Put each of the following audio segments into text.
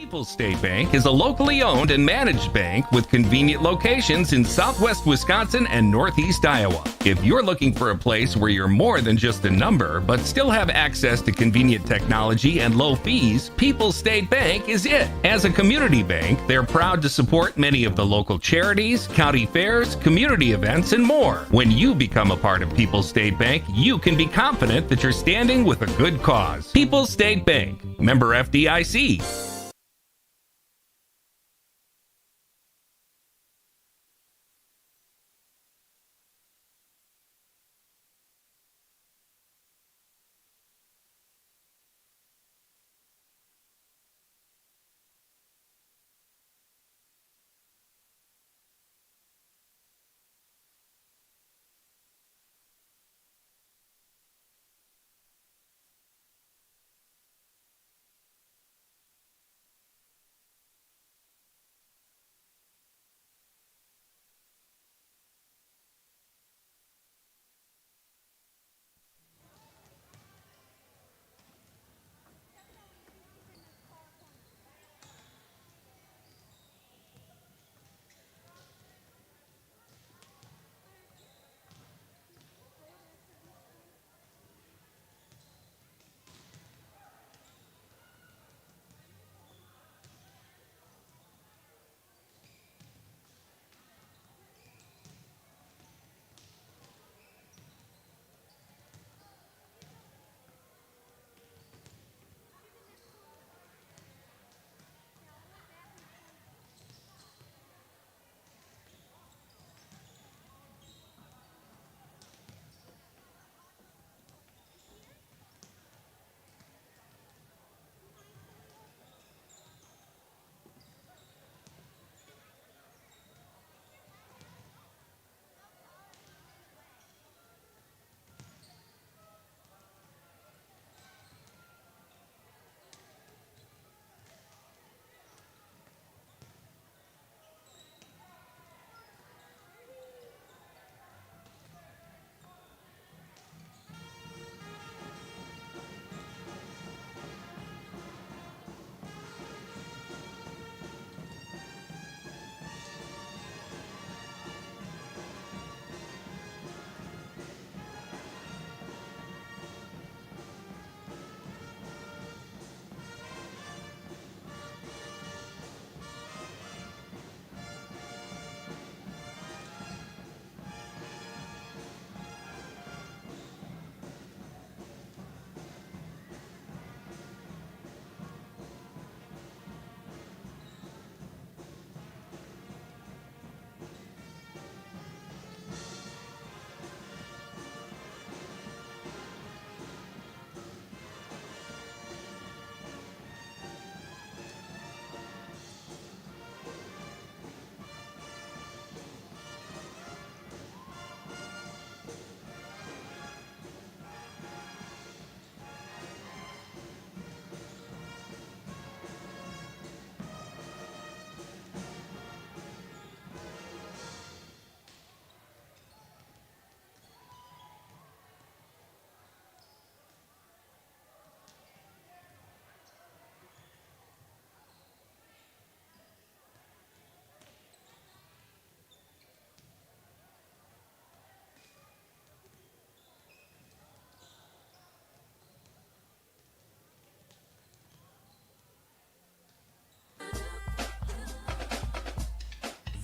People's State Bank is a locally owned and managed bank with convenient locations in southwest Wisconsin and northeast Iowa. If you're looking for a place where you're more than just a number, but still have access to convenient technology and low fees, People's State Bank is it. As a community bank, they're proud to support many of the local charities, county fairs, community events, and more. When you become a part of People's State Bank, you can be confident that you're standing with a good cause. People's State Bank, member FDIC.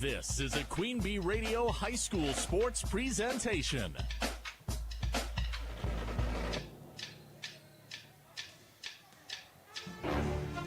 This is a Queen Bee Radio High School Sports presentation.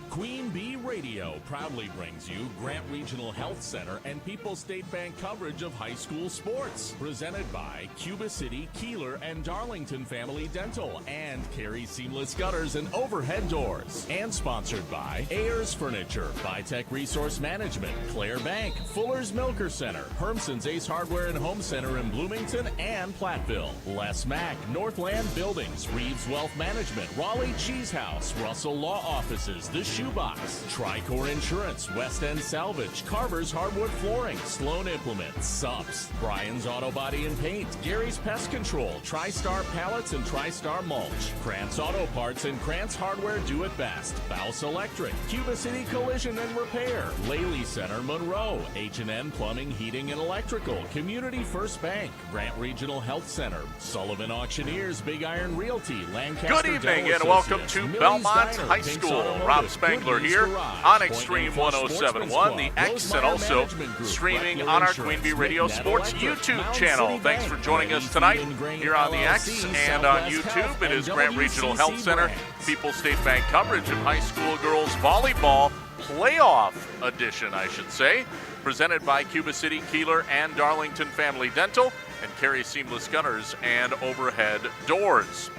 Queen Bee Radio proudly brings you Grant Regional Health Center and People's State Bank coverage of high school sports. Presented by Cuba City, Kieler, and Darlington Family Dental and Carey Seamless Gutters and Overhead Doors. And sponsored by Ayers Furniture, Vitech Resource Management, Claire Bank, Fuller's Milker Center, Hermson's Ace Hardware and Home Center in Bloomington and Platteville, Les Mack, Northland Buildings, Reeves Wealth Management, Raleigh Cheese House, Russell Law Offices, The Shoebox, Tri Tricor Insurance, West End Salvage, Carver's Hardwood Flooring, Sloan Implements, Subs, Brian's Auto Body and Paint, Gary's Pest Control, TriStar Pallets and TriStar Mulch, Krantz Auto Parts and Krantz Hardware Do It Best, Baus Electric, Cuba City Collision and Repair, Laley Center Monroe, H&N Plumbing, Heating and Electrical, Community First Bank, Grant Regional Health Center, Sullivan Auctioneers, Big Iron Realty, Lancaster. Good evening Dental and welcome Associates, to Millie's Belmont Diner, High Pink's School. Automotive, Rob Spangler Goodyear's here Garage, on Point Extreme and Flush 1071, the Sportsman's Club, X, and also Management Group, streaming Wetler on our Insurance, Queen Bee Radio Net Sports Electric, YouTube Mound channel. City Thanks Bank, for joining us Ready tonight Feed and Grain here on the X LLC, and on Southwest YouTube. Health, It is and Grant Regional WCC Health Center, Brands. People's State Bank coverage of high school girls volleyball playoff edition, I should say, presented by Cuba City, Kieler, and Darlington Family Dental, and Carey Seamless Gutters and Overhead Doors.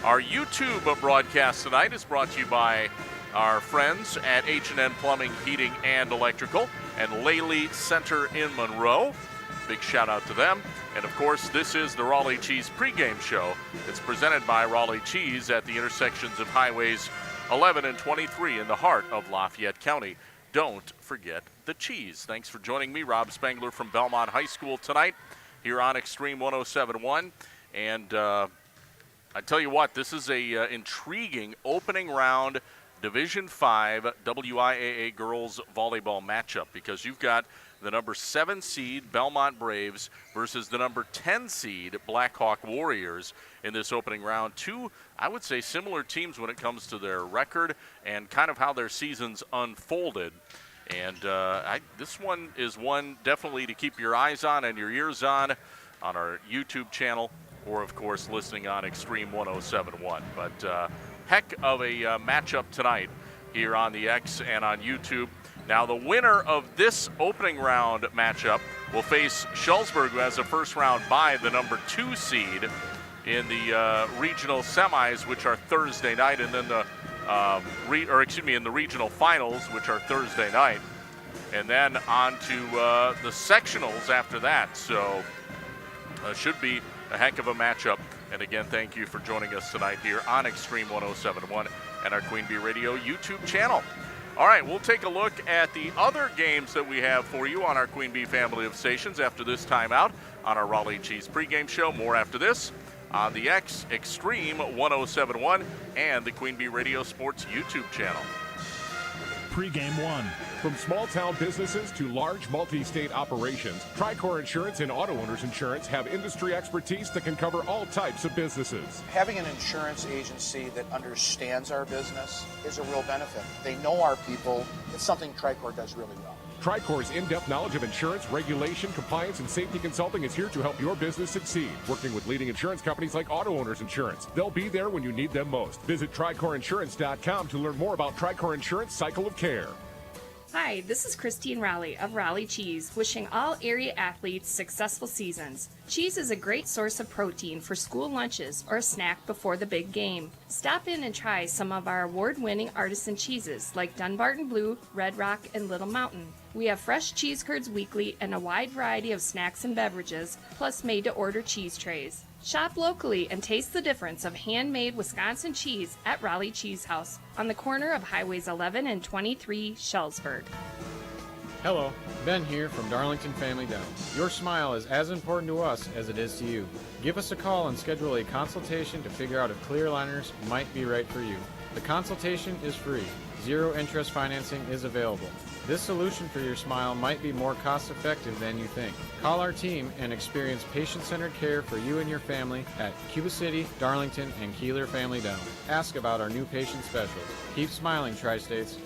Our YouTube broadcast tonight is brought to you by our friends at H&N Plumbing, Heating, and Electrical, and Laley Center in Monroe. Big shout out to them. And of course, this is the Raleigh Cheese pregame show. It's presented by Raleigh Cheese at the intersections of highways 11 and 23 in the heart of Lafayette County. Don't forget the cheese. Thanks for joining me, Rob Spangler from Belmont High School tonight here on Extreme 1071. And I tell you what, this is a intriguing opening round Division 5 WIAA girls volleyball matchup, because you've got the number 7 seed Belmont Braves versus the number 10 seed Blackhawk Warriors in this opening round. Two, I would say, similar teams when it comes to their record and kind of how their seasons unfolded. And this one is one definitely to keep your eyes on and your ears on our YouTube channel, or of course listening on Extreme 1071. But heck of a matchup tonight here on the X and on YouTube. Now, the winner of this opening round matchup will face Schulzberg, who has a first-round bye, the number 2 seed in the regional semis, which are Thursday night, and then in the regional finals, which are Thursday night, and then on to the sectionals after that. So, should be a heck of a matchup. And again, thank you for joining us tonight here on Extreme 1071 and our Queen Bee Radio YouTube channel. All right, we'll take a look at the other games that we have for you on our Queen Bee family of stations after this timeout on our Raleigh Cheese pregame show. More after this on the X, Extreme 1071, and the Queen Bee Radio Sports YouTube channel. Pregame 1. From small-town businesses to large multi-state operations, Tricor Insurance and Auto Owners Insurance have industry expertise that can cover all types of businesses. Having an insurance agency that understands our business is a real benefit. They know our people. It's something Tricor does really well. Tricor's in-depth knowledge of insurance, regulation, compliance, and safety consulting is here to help your business succeed. Working with leading insurance companies like Auto Owners Insurance. They'll be there when you need them most. Visit TricorInsurance.com to learn more about Tricor Insurance Cycle of Care. Hi, this is Christine Raleigh of Raleigh Cheese, wishing all area athletes successful seasons. Cheese is a great source of protein for school lunches or a snack before the big game. Stop in and try some of our award-winning artisan cheeses like Dunbarton Blue, Red Rock, and Little Mountain. We have fresh cheese curds weekly and a wide variety of snacks and beverages, plus made-to-order cheese trays. Shop locally and taste the difference of handmade Wisconsin cheese at Raleigh Cheese House on the corner of Highways 11 and 23, Schulzberg. Hello, Ben here from Darlington Family Dental. Your smile is as important to us as it is to you. Give us a call and schedule a consultation to figure out if clear aligners might be right for you. The consultation is free. Zero interest financing is available. This solution for your smile might be more cost-effective than you think. Call our team and experience patient-centered care for you and your family at Cuba City, Darlington, and Kieler Family Dental. Ask about our new patient specials. Keep smiling, Tri-States.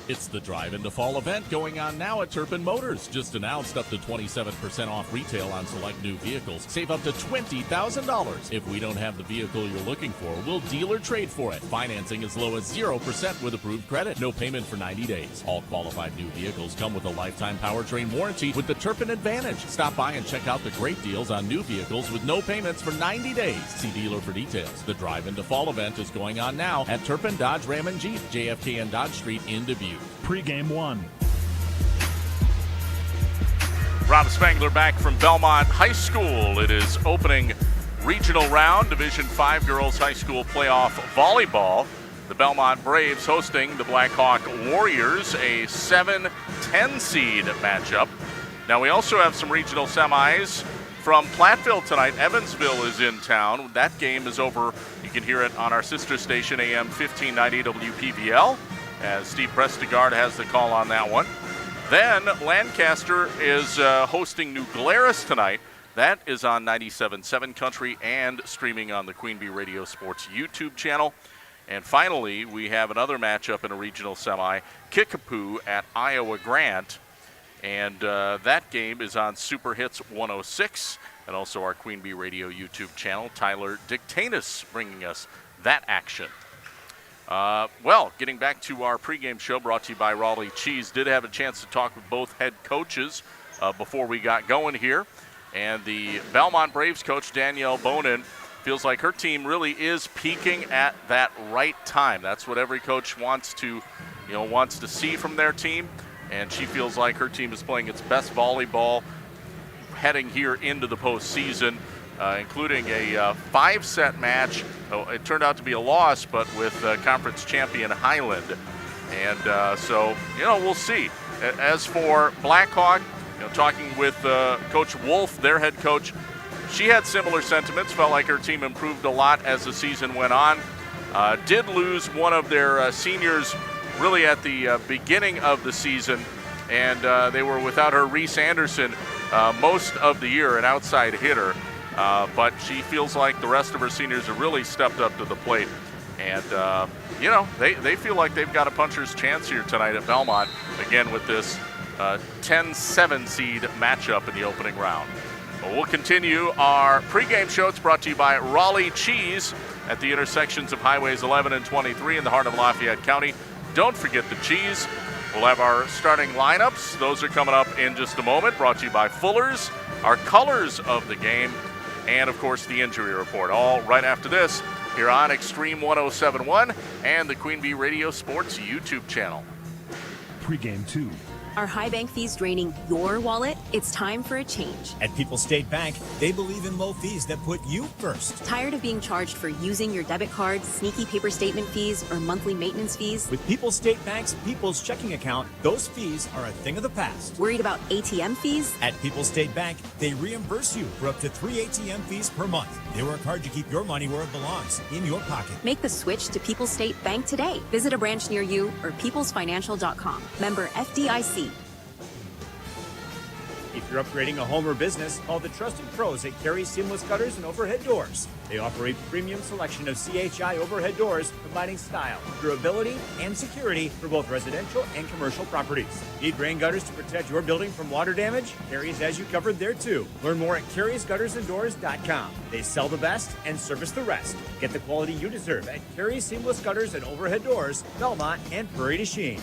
It's the Drive into Fall event going on now at Turpin Motors. Just announced up to 27% off retail on select new vehicles. Save up to $20,000. If we don't have the vehicle you're looking for, we'll deal or trade for it. Financing as low as 0% with approved credit. No payment for 90 days. All qualified new vehicles come with a lifetime powertrain warranty with the Turpin Advantage. Stop by and check out the great deals on new vehicles with no payments for 90 days. See dealer for details. The Drive into Fall event is going on now at Turpin Dodge Ram and Jeep, JFK and Dodge Street in Dubuque. Pregame 1. Rob Spangler back from Belmont High School. It is opening regional round, Division 5 girls high school playoff volleyball. The Belmont Braves hosting the Blackhawk Warriors, a 7-10 seed matchup. Now we also have some regional semis from Platteville tonight. Evansville is in town. That game is over. You can hear it on our sister station, AM 1590 WPVL, as Steve Prestigard has the call on that one. Then Lancaster is hosting New Glarus tonight. That is on 97.7 Country and streaming on the Queen Bee Radio Sports YouTube channel. And finally, we have another matchup in a regional semi, Kickapoo at Iowa Grant. And that game is on Super Hits 106 and also our Queen Bee Radio YouTube channel. Tyler Dictanus bringing us that action. Well, getting back to our pregame show brought to you by Raleigh Cheese, did have a chance to talk with both head coaches before we got going here. And the Belmont Braves coach, Danielle Bonin, feels like her team really is peaking at that right time. That's what every coach wants to see from their team. And she feels like her team is playing its best volleyball heading here into the postseason, including a 5-set match. It turned out to be a loss, but with conference champion Highland. And so, we'll see. As for Blackhawk, talking with Coach Wolf, their head coach, she had similar sentiments, felt like her team improved a lot as the season went on. Did lose one of their seniors really at the beginning of the season, and they were without her, Reese Anderson, most of the year, an outside hitter. But she feels like the rest of her seniors have really stepped up to the plate. And, they feel like they've got a puncher's chance here tonight at Belmont, again with this 10-7 seed matchup in the opening round. Well, we'll continue our pregame show. It's brought to you by Raleigh Cheese at the intersections of Highways 11 and 23 in the heart of Lafayette County. Don't forget the cheese. We'll have our starting lineups. Those are coming up in just a moment. Brought to you by Fuller's, our colors of the game, and, of course, the injury report. All right after this here on Extreme 107.1 and the Queen Bee Radio Sports YouTube channel. Pregame 2. Are high bank fees draining your wallet? It's time for a change. At People's State Bank, they believe in low fees that put you first. Tired of being charged for using your debit card, sneaky paper statement fees, or monthly maintenance fees? With People's State Bank's People's Checking Account, those fees are a thing of the past. Worried about ATM fees? At People's State Bank, they reimburse you for up to 3 ATM fees per month. They work hard to keep your money where it belongs, in your pocket. Make the switch to People's State Bank today. Visit a branch near you or peoplesfinancial.com. Member FDIC. If you're upgrading a home or business, call the trusted pros at Carey Seamless Gutters and Overhead Doors. They offer a premium selection of CHI overhead doors, combining style, durability, and security for both residential and commercial properties. Need rain gutters to protect your building from water damage? Carey's has you covered there too. Learn more at Carey'sGuttersandDoors.com. They sell the best and service the rest. Get the quality you deserve at Carey Seamless Gutters and Overhead Doors, Belmont, and Prairie du Chien.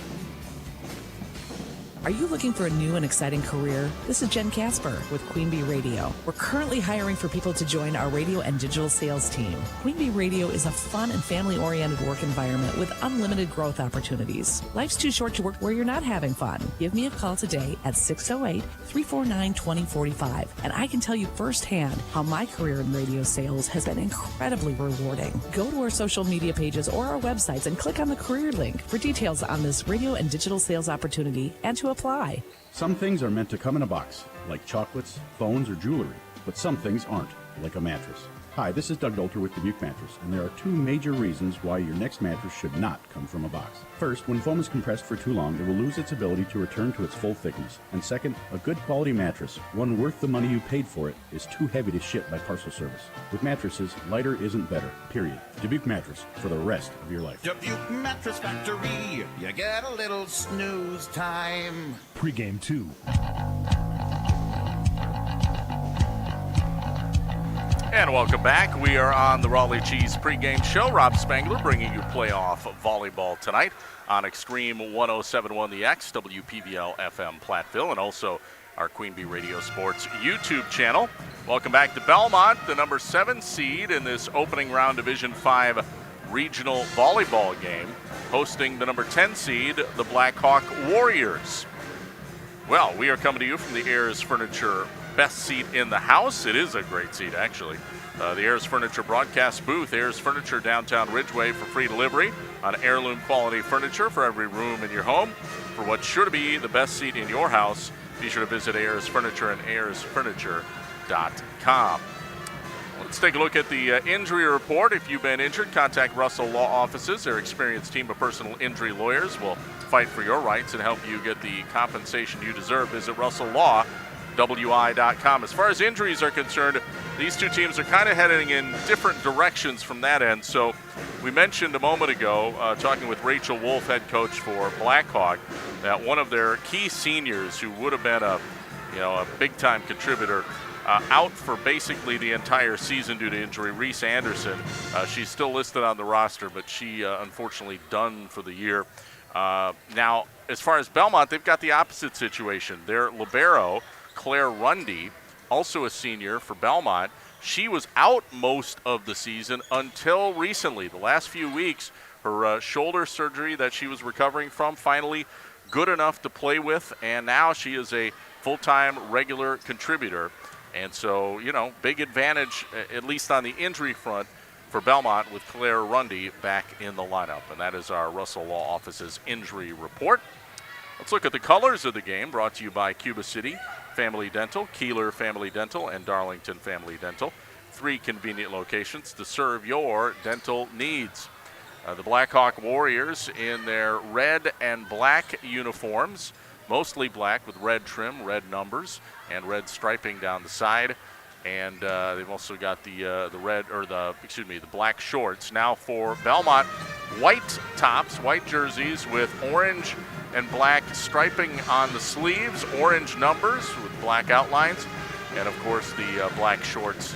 Are you looking for a new and exciting career? This is Jen Casper with Queen Bee Radio. We're currently hiring for people to join our radio and digital sales team. Queen Bee Radio is a fun and family-oriented work environment with unlimited growth opportunities. Life's too short to work where you're not having fun. Give me a call today at 608-349-2045, and I can tell you firsthand how my career in radio sales has been incredibly rewarding. Go to our social media pages or our websites and click on the career link for details on this radio and digital sales opportunity and to apply. Some things are meant to come in a box, like chocolates, phones, or jewelry, but some things aren't, like a mattress. Hi, this is Doug Dolter with Dubuque Mattress, and there are 2 major reasons why your next mattress should not come from a box. First, when foam is compressed for too long, it will lose its ability to return to its full thickness. And second, a good quality mattress, one worth the money you paid for it, is too heavy to ship by parcel service. With mattresses, lighter isn't better, period. Dubuque Mattress, for the rest of your life. Dubuque Mattress Factory, you get a little snooze time. Pregame 2. And welcome back. We are on the Raleigh Cheese pregame show. Rob Spangler bringing you playoff volleyball tonight on Extreme 107.1 The X, WPVL FM Platteville, and also our Queen Bee Radio Sports YouTube channel. Welcome back to Belmont, the number 7 seed in this opening round Division 5 regional volleyball game, hosting the number 10 seed, the Blackhawk Warriors. Well, we are coming to you from the Ayers Furniture best seat in the house. It is a great seat, actually. The Ayers Furniture broadcast booth, Ayers Furniture, downtown Ridgeway, for free delivery on heirloom quality furniture for every room in your home. For what's sure to be the best seat in your house, be sure to visit Ayers Furniture and ayersfurniture.com. Let's take a look at the injury report. If you've been injured, contact Russell Law Offices. Their experienced team of personal injury lawyers will fight for your rights and help you get the compensation you deserve. Visit RussellLaw.wi.com. As far as injuries are concerned, these two teams are kind of heading in different directions from that end. So we mentioned a moment ago, talking with Rachel Wolf, head coach for Blackhawk, that one of their key seniors who would have been a big-time contributor out for basically the entire season due to injury, Reese Anderson. She's still listed on the roster, but she unfortunately done for the year. Now, as far as Belmont, they've got the opposite situation. Their libero, Claire Rundy, also a senior for Belmont. She was out most of the season until recently. The last few weeks, her shoulder surgery that she was recovering from finally good enough to play with, and now she is a full-time regular contributor. And so, big advantage, at least on the injury front, for Belmont with Claire Rundy back in the lineup. And that is our Russell Law Office's injury report. Let's look at the colors of the game, brought to you by Cuba City Family Dental, Kieler Family Dental, and Darlington Family Dental. 3 convenient locations to serve your dental needs. The Blackhawk Warriors in their red and black uniforms, mostly black with red trim, red numbers, and red striping down the side. And they've also got the black shorts. Now for Belmont, white tops, white jerseys with orange and black striping on the sleeves, orange numbers with black outlines, and of course the black shorts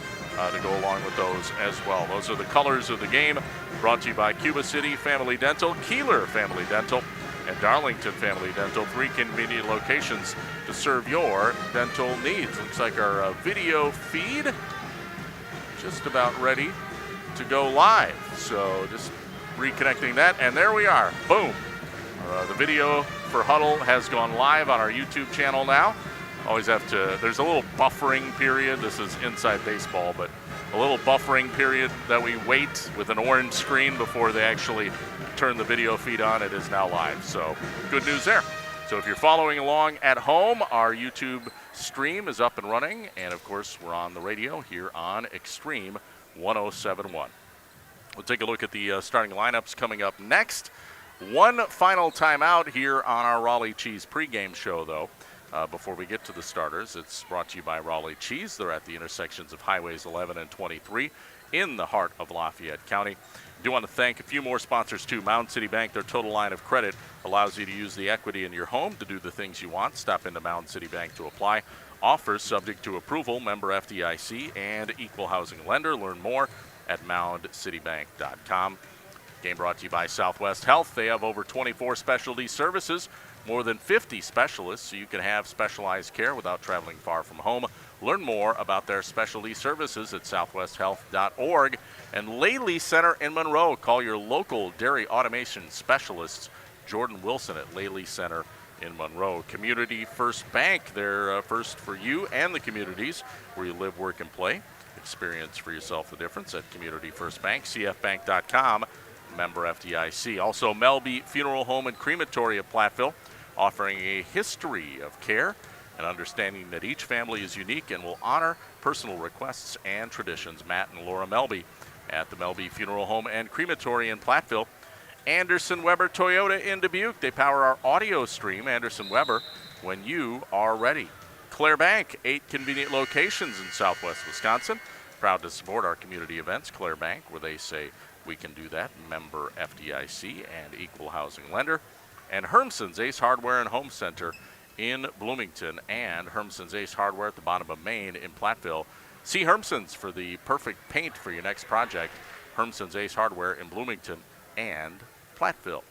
to go along with those as well. Those are the colors of the game, brought to you by Cuba City Family Dental, Kieler Family Dental, and Darlington Family Dental. 3 convenient locations to serve your dental needs. Looks like our video feed just about ready to go live. So just reconnecting that, and there we are. Boom. The video for Huddle has gone live on our YouTube channel now. Always have to, there's a little buffering period. This is inside baseball, but a little buffering period that we wait with an orange screen before they actually turn the video feed on. It is now live, so good news there. So if you're following along at home, our YouTube stream is up and running, and of course we're on the radio here on Extreme 107.1. We'll take a look at the starting lineups coming up next. One final timeout here on our Raleigh Cheese pregame show, though. Before we get to the starters, it's brought to you by Raleigh Cheese. They're at the intersections of Highways 11 and 23 in the heart of Lafayette County. I do want to thank a few more sponsors, too. Mound City Bank, their total line of credit allows you to use the equity in your home to do the things you want. Stop into Mound City Bank to apply. Offers subject to approval, member FDIC, and equal housing lender. Learn more at moundcitybank.com. Game brought to you by Southwest Health. They have over 24 specialty services, more than 50 specialists, so you can have specialized care without traveling far from home. Learn more about their specialty services at southwesthealth.org. And Laley Center in Monroe. Call your local dairy automation specialists, Jordan Wilson at Laley Center in Monroe. Community First Bank, they're first for you and the communities where you live, work, and play. Experience for yourself the difference at Community First Bank, cfbank.com. Member FDIC. Also, Melby Funeral Home and Crematory of Platteville, offering a history of care and understanding that each family is unique and will honor personal requests and traditions. Matt and Laura Melby at the Melby Funeral Home and Crematory in Platteville. Anderson Weber Toyota in Dubuque. They power our audio stream, Anderson Weber, when you are ready. Claire Bank, 8 convenient locations in southwest Wisconsin. Proud to support our community events. Claire Bank, where they say we can do that. Member FDIC and equal housing lender. And Hermson's Ace Hardware and Home Center in Bloomington, and Hermson's Ace Hardware at the bottom of Maine in Platteville. See Hermson's for the perfect paint for your next project. Hermson's Ace Hardware in Bloomington and Platteville.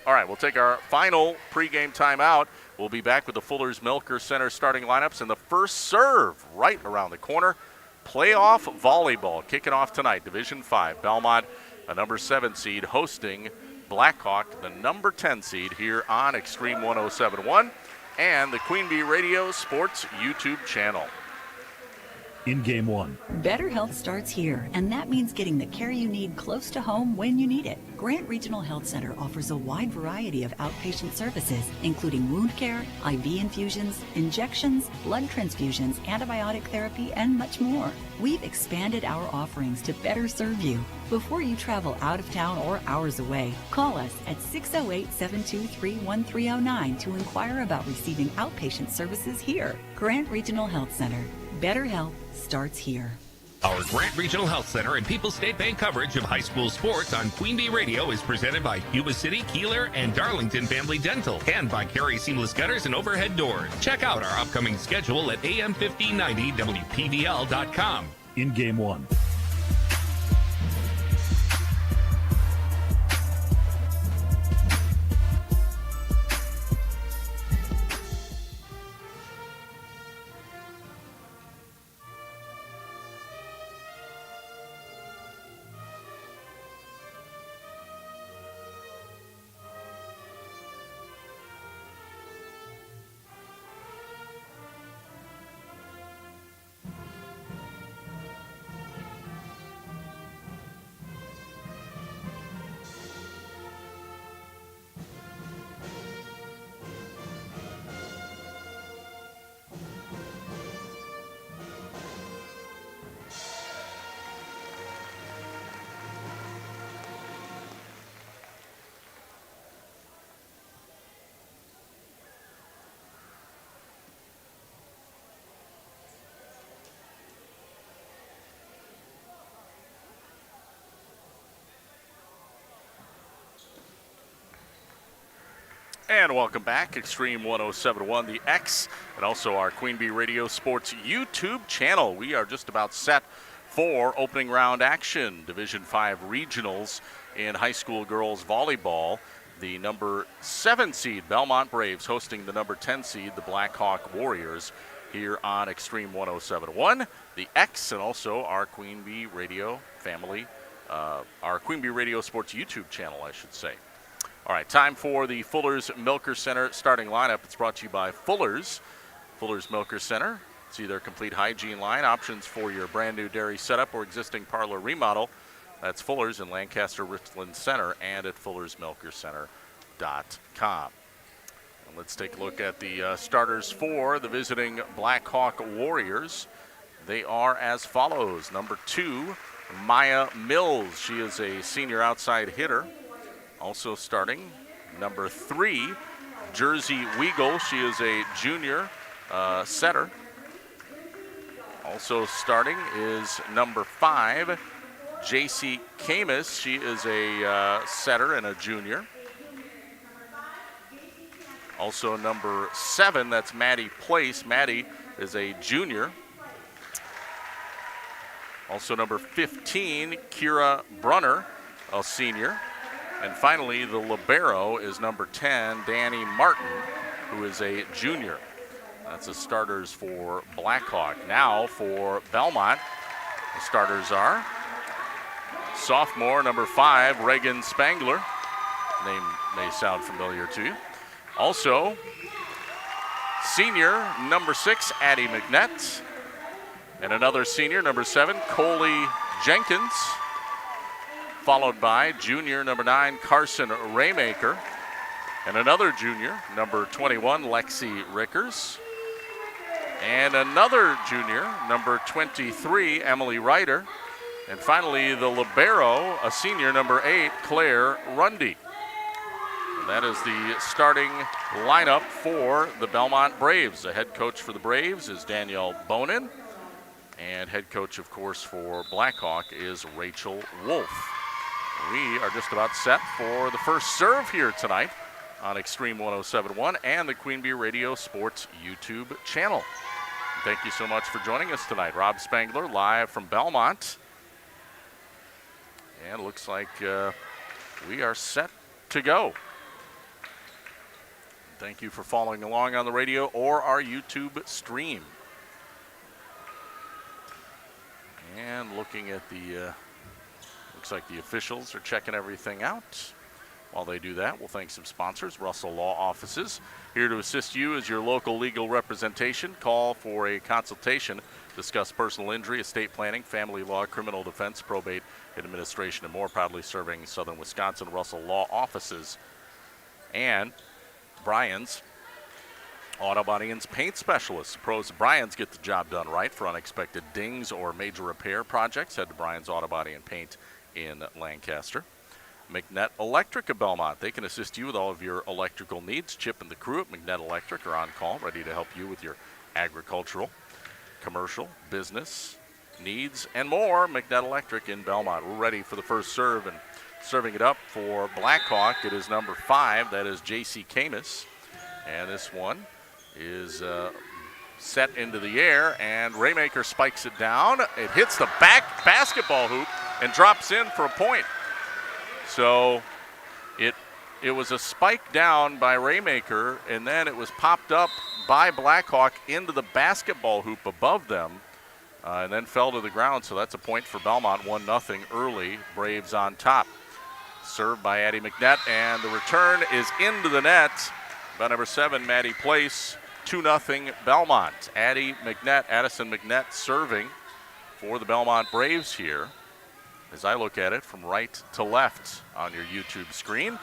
All right, we'll take our final pregame timeout. We'll be back with the Fuller's Milker Center starting lineups and the first serve right around the corner. Playoff volleyball kicking off tonight. Division 5, Belmont, a number 7 seed, hosting Blackhawk, the number 10 seed, here on Extreme 107.1 and the Queen Bee Radio Sports YouTube channel. in Game 1. Better health starts here, and that means getting the care you need close to home when you need it. Grant Regional Health Center offers a wide variety of outpatient services, including wound care, IV infusions, injections, blood transfusions, antibiotic therapy, and much more. We've expanded our offerings to better serve you. Before you travel out of town or hours away, call us at 608-723-1309 to inquire about receiving outpatient services here. Grant Regional Health Center. Better health starts here. Our Grant Regional Health Center and People's State Bank coverage of high school sports on Queen Bee Radio is presented by Cuba City, Kieler, and Darlington Family Dental, and by Carey Seamless Gutters and Overhead Doors. Check out our upcoming schedule at am1590wpvl.com. In Game 1. And welcome back, Extreme 107.1, the X, and also our Queen Bee Radio Sports YouTube channel. We are just about set for opening round action, Division 5 regionals in high school girls volleyball. The number 7 seed Belmont Braves hosting the number 10 seed, the Blackhawk Warriors, here on Extreme 107.1, the X, and also our Queen Bee Radio family, our Queen Bee Radio Sports YouTube channel, I should say. All right, time for the Fuller's Milker Center starting lineup. It's brought to you by Fuller's Milker Center. See their complete hygiene line, options for your brand new dairy setup or existing parlor remodel. That's Fuller's in Lancaster Richland Center and at fullersmilkercenter.com. And let's take a look at the starters for the visiting Blackhawk Warriors. They are as follows. Number 2, Maya Mills. She is a senior outside hitter. Also starting, number 3, Jersey Weagle. She is a junior setter. Also starting is number 5, J.C. Camus. She is a setter and a junior. Also number 7, that's Maddie Place. Maddie is a junior. Also number 15, Kira Brunner, a senior. And finally, the libero is number 10, Danny Martin, who is a junior. That's the starters for Blackhawk. Now for Belmont, the starters are sophomore, number 5, Reagan Spangler. Name may sound familiar to you. Also, senior, number 6, Addie McNett. And another senior, number 7, Coley Jenkins. Followed by junior, number 9, Carson Raymaker. And another junior, number 21, Lexi Rickers. And another junior, number 23, Emily Ryder. And finally, the libero, a senior, number 8, Claire Rundy. And that is the starting lineup for the Belmont Braves. The head coach for the Braves is Danielle Bonin. And head coach, of course, for Blackhawk is Rachel Wolf. We are just about set for the first serve here tonight on Extreme 107.1 and the Queen Bee Radio Sports YouTube channel. Thank you so much for joining us tonight. Rob Spangler live from Belmont. And it looks like we are set to go. Thank you for following along on the radio or our YouTube stream. And looking at the looks like the officials are checking everything out. While they do that, we'll thank some sponsors. Russell Law Offices, here to assist you as your local legal representation. Call for a consultation, discuss personal injury, estate planning, family law, criminal defense, probate administration, and more. Proudly serving Southern Wisconsin Russell Law Offices and Bryan's Auto Body and Paint Specialists. Pros at Bryan's get the job done right for unexpected dings or major repair projects. Head to Bryan's Auto Body and Paint in Lancaster. McNett Electric of Belmont. They can assist you with all of your electrical needs. Chip and the crew at McNett Electric are on call, ready to help you with your agricultural, commercial, business needs, and more. McNett Electric in Belmont. We're ready for the first serve, and serving it up for Blackhawk, it is number 5. That is J.C. Camus. And this one is set into the air, and Raymaker spikes it down. It hits the back basketball hoop and drops in for a point. So it was a spike down by Raymaker, and then it was popped up by Blackhawk into the basketball hoop above them, and then fell to the ground. So that's a point for Belmont, 1-0 early. Braves on top. Served by Addie McNett, and the return is into the net by number 7, Maddie Place. 2-0 Belmont. Addison McNett serving for the Belmont Braves here. As I look at it from right to left on your YouTube screen.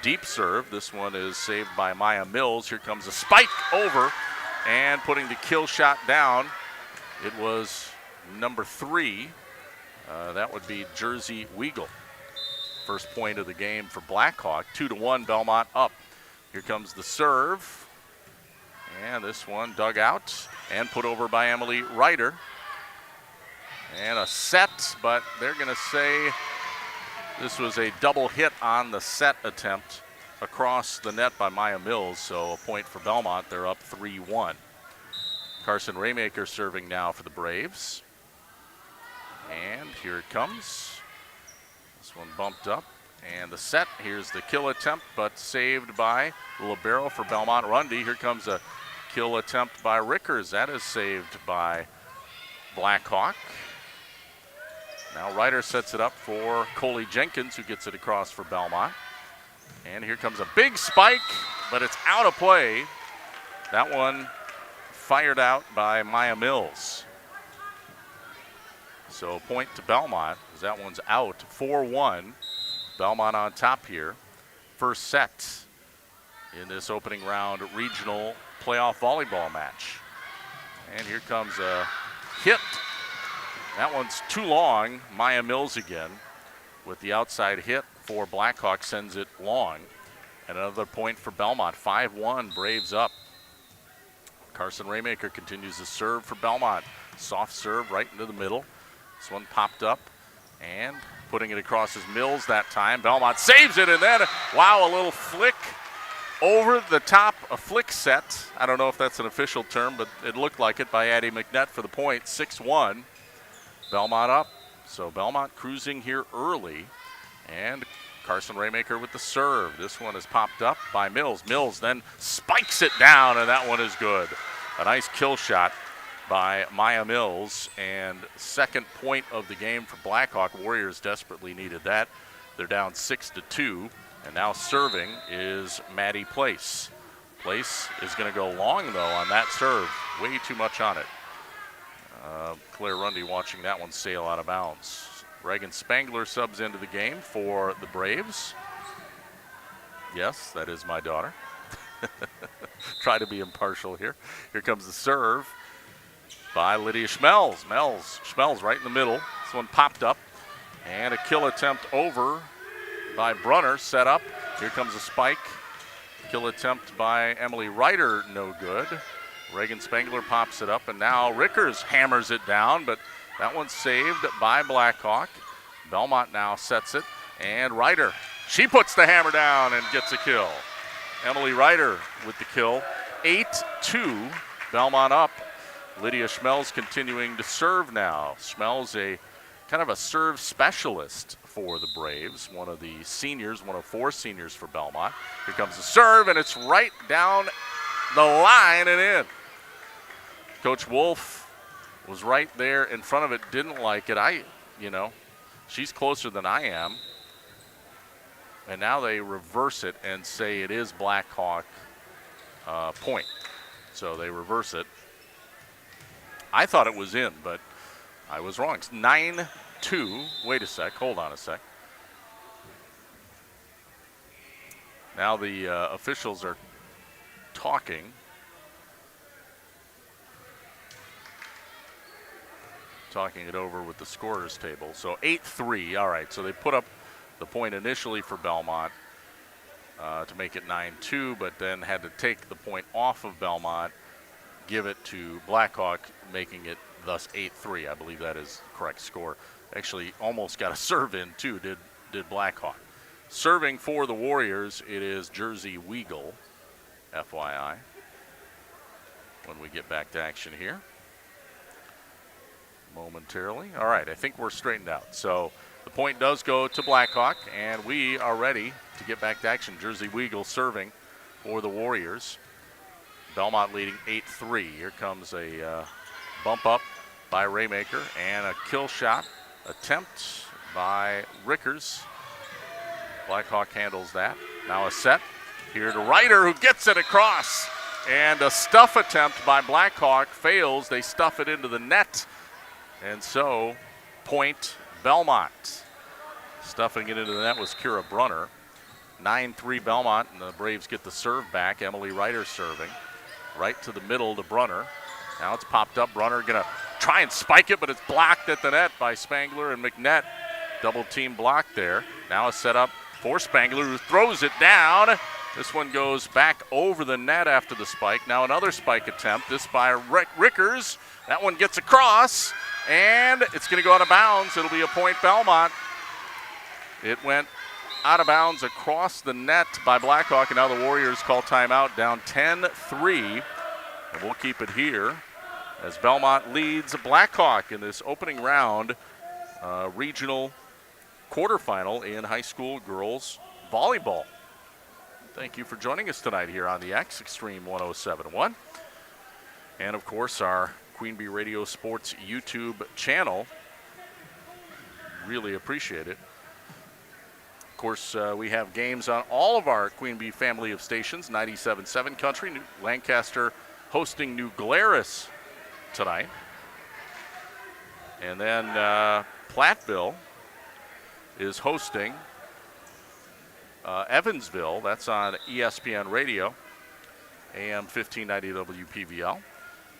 Deep serve. This one is saved by Maya Mills. Here comes a spike over and putting the kill shot down. It was number 3. That would be Jersey Weigel. First point of the game for Blackhawk. 2-1 Belmont up. Here comes the serve. And this one dug out and put over by Emily Ryder. And a set, but they're going to say this was a double hit on the set attempt across the net by Maya Mills. So a point for Belmont. They're up 3-1. Carson Raymaker serving now for the Braves. And here it comes. This one bumped up. And the set, here's the kill attempt, but saved by the libero for Belmont Rundy. Here comes a kill attempt by Rickers. That is saved by Blackhawk. Now Ryder sets it up for Coley Jenkins, who gets it across for Belmont. And here comes a big spike, but it's out of play. That one fired out by Maya Mills. So a point to Belmont, as that one's out. 4-1. Belmont on top here. First set in this opening round regional playoff volleyball match. And here comes a hit. That one's too long. Maya Mills again with the outside hit for Blackhawk, sends it long. And another point for Belmont. 5-1, Braves up. Carson Raymaker continues to serve for Belmont. Soft serve right into the middle. This one popped up and putting it across his Mills that time. Belmont saves it, and then, wow, a little flick over the top, a flick set. I don't know if that's an official term, but it looked like it by Addie McNett for the point. 6-1, Belmont up. So Belmont cruising here early, and Carson Raymaker with the serve. This one is popped up by Mills. Mills then spikes it down, and that one is good. A nice kill shot by Maya Mills, and second point of the game for Blackhawk. Warriors desperately needed that. They're down 6-2, and now serving is Maddie Place. Place is going to go long, though, on that serve. Way too much on it. Claire Rundy watching that one sail out of bounds. Reagan Spangler subs into the game for the Braves. Yes, that is my daughter. Try to be impartial here. Here comes the serve by Lydia Schmelz. Schmelz right in the middle. This one popped up. And a kill attempt over by Brunner, set up. Here comes a spike. Kill attempt by Emily Ryder, no good. Reagan Spangler pops it up, and now Rickers hammers it down, but that one's saved by Blackhawk. Belmont now sets it, and Ryder, she puts the hammer down and gets a kill. Emily Ryder with the kill. 8-2, Belmont up. Lydia Schmelz continuing to serve now. Schmelz, a kind of a serve specialist for the Braves. One of the seniors, one of 4 seniors for Belmont. Here comes the serve, and it's right down the line and in. Coach Wolf was right there in front of it, didn't like it. She's closer than I am. And now they reverse it and say it is Blackhawk point. So they reverse it. I thought it was in, but I was wrong. It's 9-2. Wait a sec. Hold on a sec. Now the officials are talking. Talking it over with the scorers table. So 8-3. All right, so they put up the point initially for Belmont to make it 9-2, but then had to take the point off of Belmont, give it to Blackhawk, making it thus 8-3. I believe that is the correct score. Actually, almost got a serve in, too, did Blackhawk. Serving for the Warriors, it is Jersey Weagle, FYI, when we get back to action here momentarily. All right, I think we're straightened out. So the point does go to Blackhawk, and we are ready to get back to action. Jersey Weagle serving for the Warriors. Belmont leading 8-3. Here comes a bump up by Raymaker and a kill shot attempt by Rickers. Blackhawk handles that. Now a set here to Ryder, who gets it across. And a stuff attempt by Blackhawk fails. They stuff it into the net. And so, point Belmont. Stuffing it into the net was Kira Brunner. 9-3 Belmont, and the Braves get the serve back. Emily Ryder serving. Right to the middle to Brunner. Now it's popped up. Brunner going to try and spike it, but it's blocked at the net by Spangler and McNett. Double team block there. Now a setup for Spangler, who throws it down. This one goes back over the net after the spike. Now another spike attempt. This by Rickers. That one gets across, and it's going to go out of bounds. It'll be a point Belmont. It went out of bounds across the net by Blackhawk, and now the Warriors call timeout, down 10-3. And we'll keep it here as Belmont leads Blackhawk in this opening round regional quarterfinal in high school girls volleyball. Thank you for joining us tonight here on the X Extreme 107.1. And of course, our Queen Bee Radio Sports YouTube channel. Really appreciate it. Of course, we have games on all of our Queen Bee family of stations, 97.7 Country, Lancaster hosting New Glarus tonight. And then Platteville is hosting Evansville. That's on ESPN Radio, AM 1590 WPVL.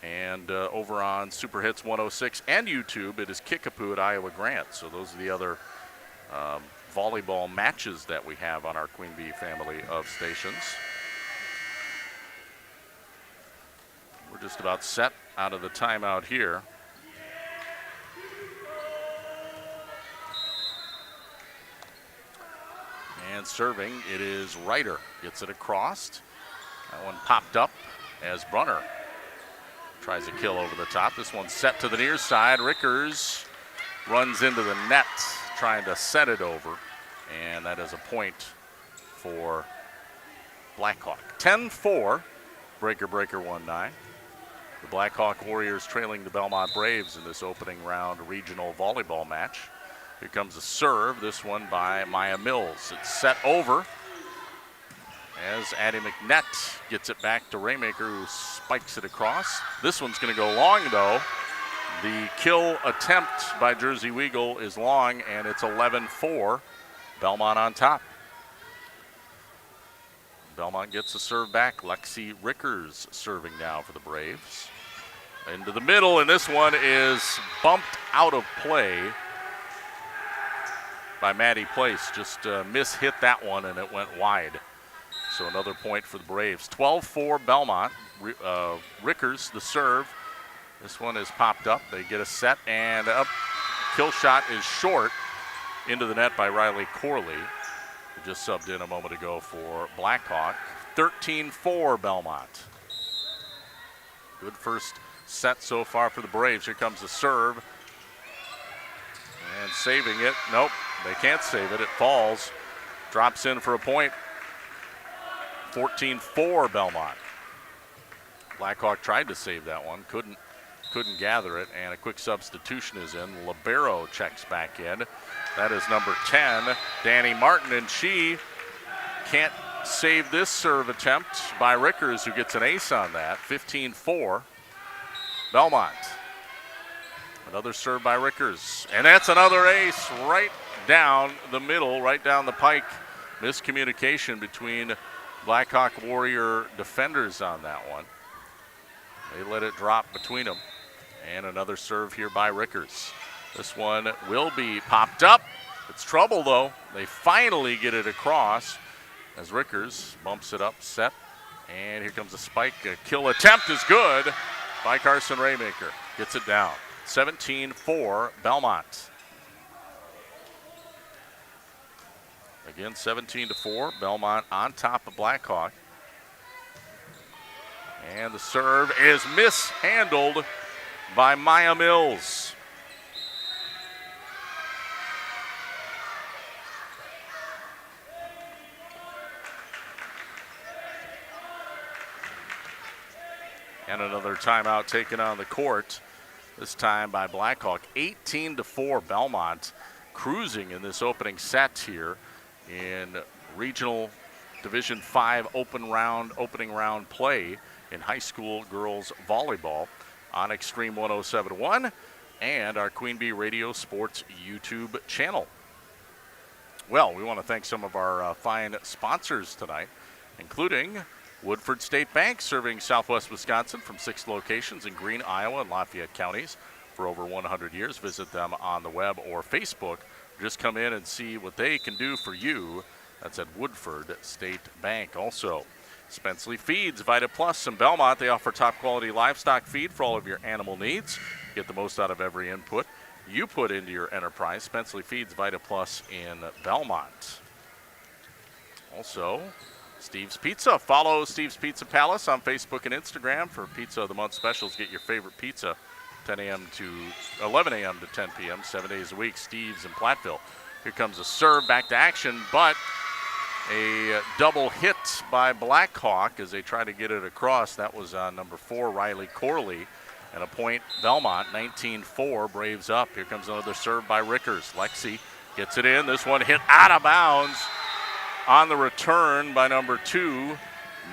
And over on Super Hits 106 and YouTube, it is Kickapoo at Iowa Grant. So those are the other volleyball matches that we have on our Queen Bee family of stations. We're just about set out of the timeout here. And serving, it is Ryder. Gets it across. That one popped up as Brunner tries a kill over the top. This one's set to the near side. Rickers runs into the net trying to set it over. And that is a point for Blackhawk. 10-4, breaker 1-9. The Blackhawk Warriors trailing the Belmont Braves in this opening round regional volleyball match. Here comes a serve, this one by Maya Mills. It's set over as Addie McNett gets it back to Raymaker, who spikes it across. This one's going to go long, though. The kill attempt by Jersey Weagle is long, and it's 11-4. Belmont on top. Belmont gets a serve back. Lexi Rickers serving now for the Braves. Into the middle, and this one is bumped out of play by Maddie Place. Just mishit that one, and it went wide. So another point for the Braves. 12-4 Belmont. Rickers, the serve. This one is popped up. They get a set, and up. Kill shot is short. Into the net by Riley Corley, who just subbed in a moment ago for Blackhawk. 13-4 Belmont. Good first set so far for the Braves. Here comes the serve. And saving it. Nope, they can't save it. It falls. Drops in for a point. 14-4 Belmont. Blackhawk tried to save that one. Couldn't gather it, and a quick substitution is in. Libero checks back in. That is number 10, Danny Martin, and she can't save this serve attempt by Rickers, who gets an ace on that. 15-4 Belmont. Another serve by Rickers. And that's another ace right down the middle, right down the pike. Miscommunication between Blackhawk Warrior defenders on that one. They let it drop between them. And another serve here by Rickers. This one will be popped up. It's trouble, though. They finally get it across as Rickers bumps it up, set. And here comes a spike. A kill attempt is good by Carson Raymaker. Gets it down. 17-4 Belmont. Again, 17-4. Belmont on top of Blackhawk. And the serve is mishandled by Maya Mills. And another timeout taken on the court, this time by Blackhawk. 18-4 Belmont, cruising in this opening set here in Regional Division 5 opening round play in high school girls volleyball on Extreme 107.1 and our Queen Bee Radio Sports YouTube channel. Well, we want to thank some of our fine sponsors tonight, including Woodford State Bank, serving Southwest Wisconsin from 6 locations in Greene, Iowa, and Lafayette counties for over 100 years. Visit them on the web or Facebook. Just come in and see what they can do for you. That's at Woodford State Bank. Also, Spenceley Feeds, Vita Plus in Belmont. They offer top-quality livestock feed for all of your animal needs. Get the most out of every input you put into your enterprise. Spenceley Feeds, Vita Plus in Belmont. Also, Steve's Pizza. Follow Steve's Pizza Palace on Facebook and Instagram for Pizza of the Month specials. Get your favorite pizza 10 a.m. to 11 a.m. to 10 p.m., 7 days a week. Steve's in Platteville. Here comes a serve back to action, but a double hit by Blackhawk as they try to get it across. That was on number 4, Riley Corley. And a point, Belmont, 19-4, Braves up. Here comes another serve by Rickers. Lexi gets it in. This one hit out of bounds. On the return by number 2,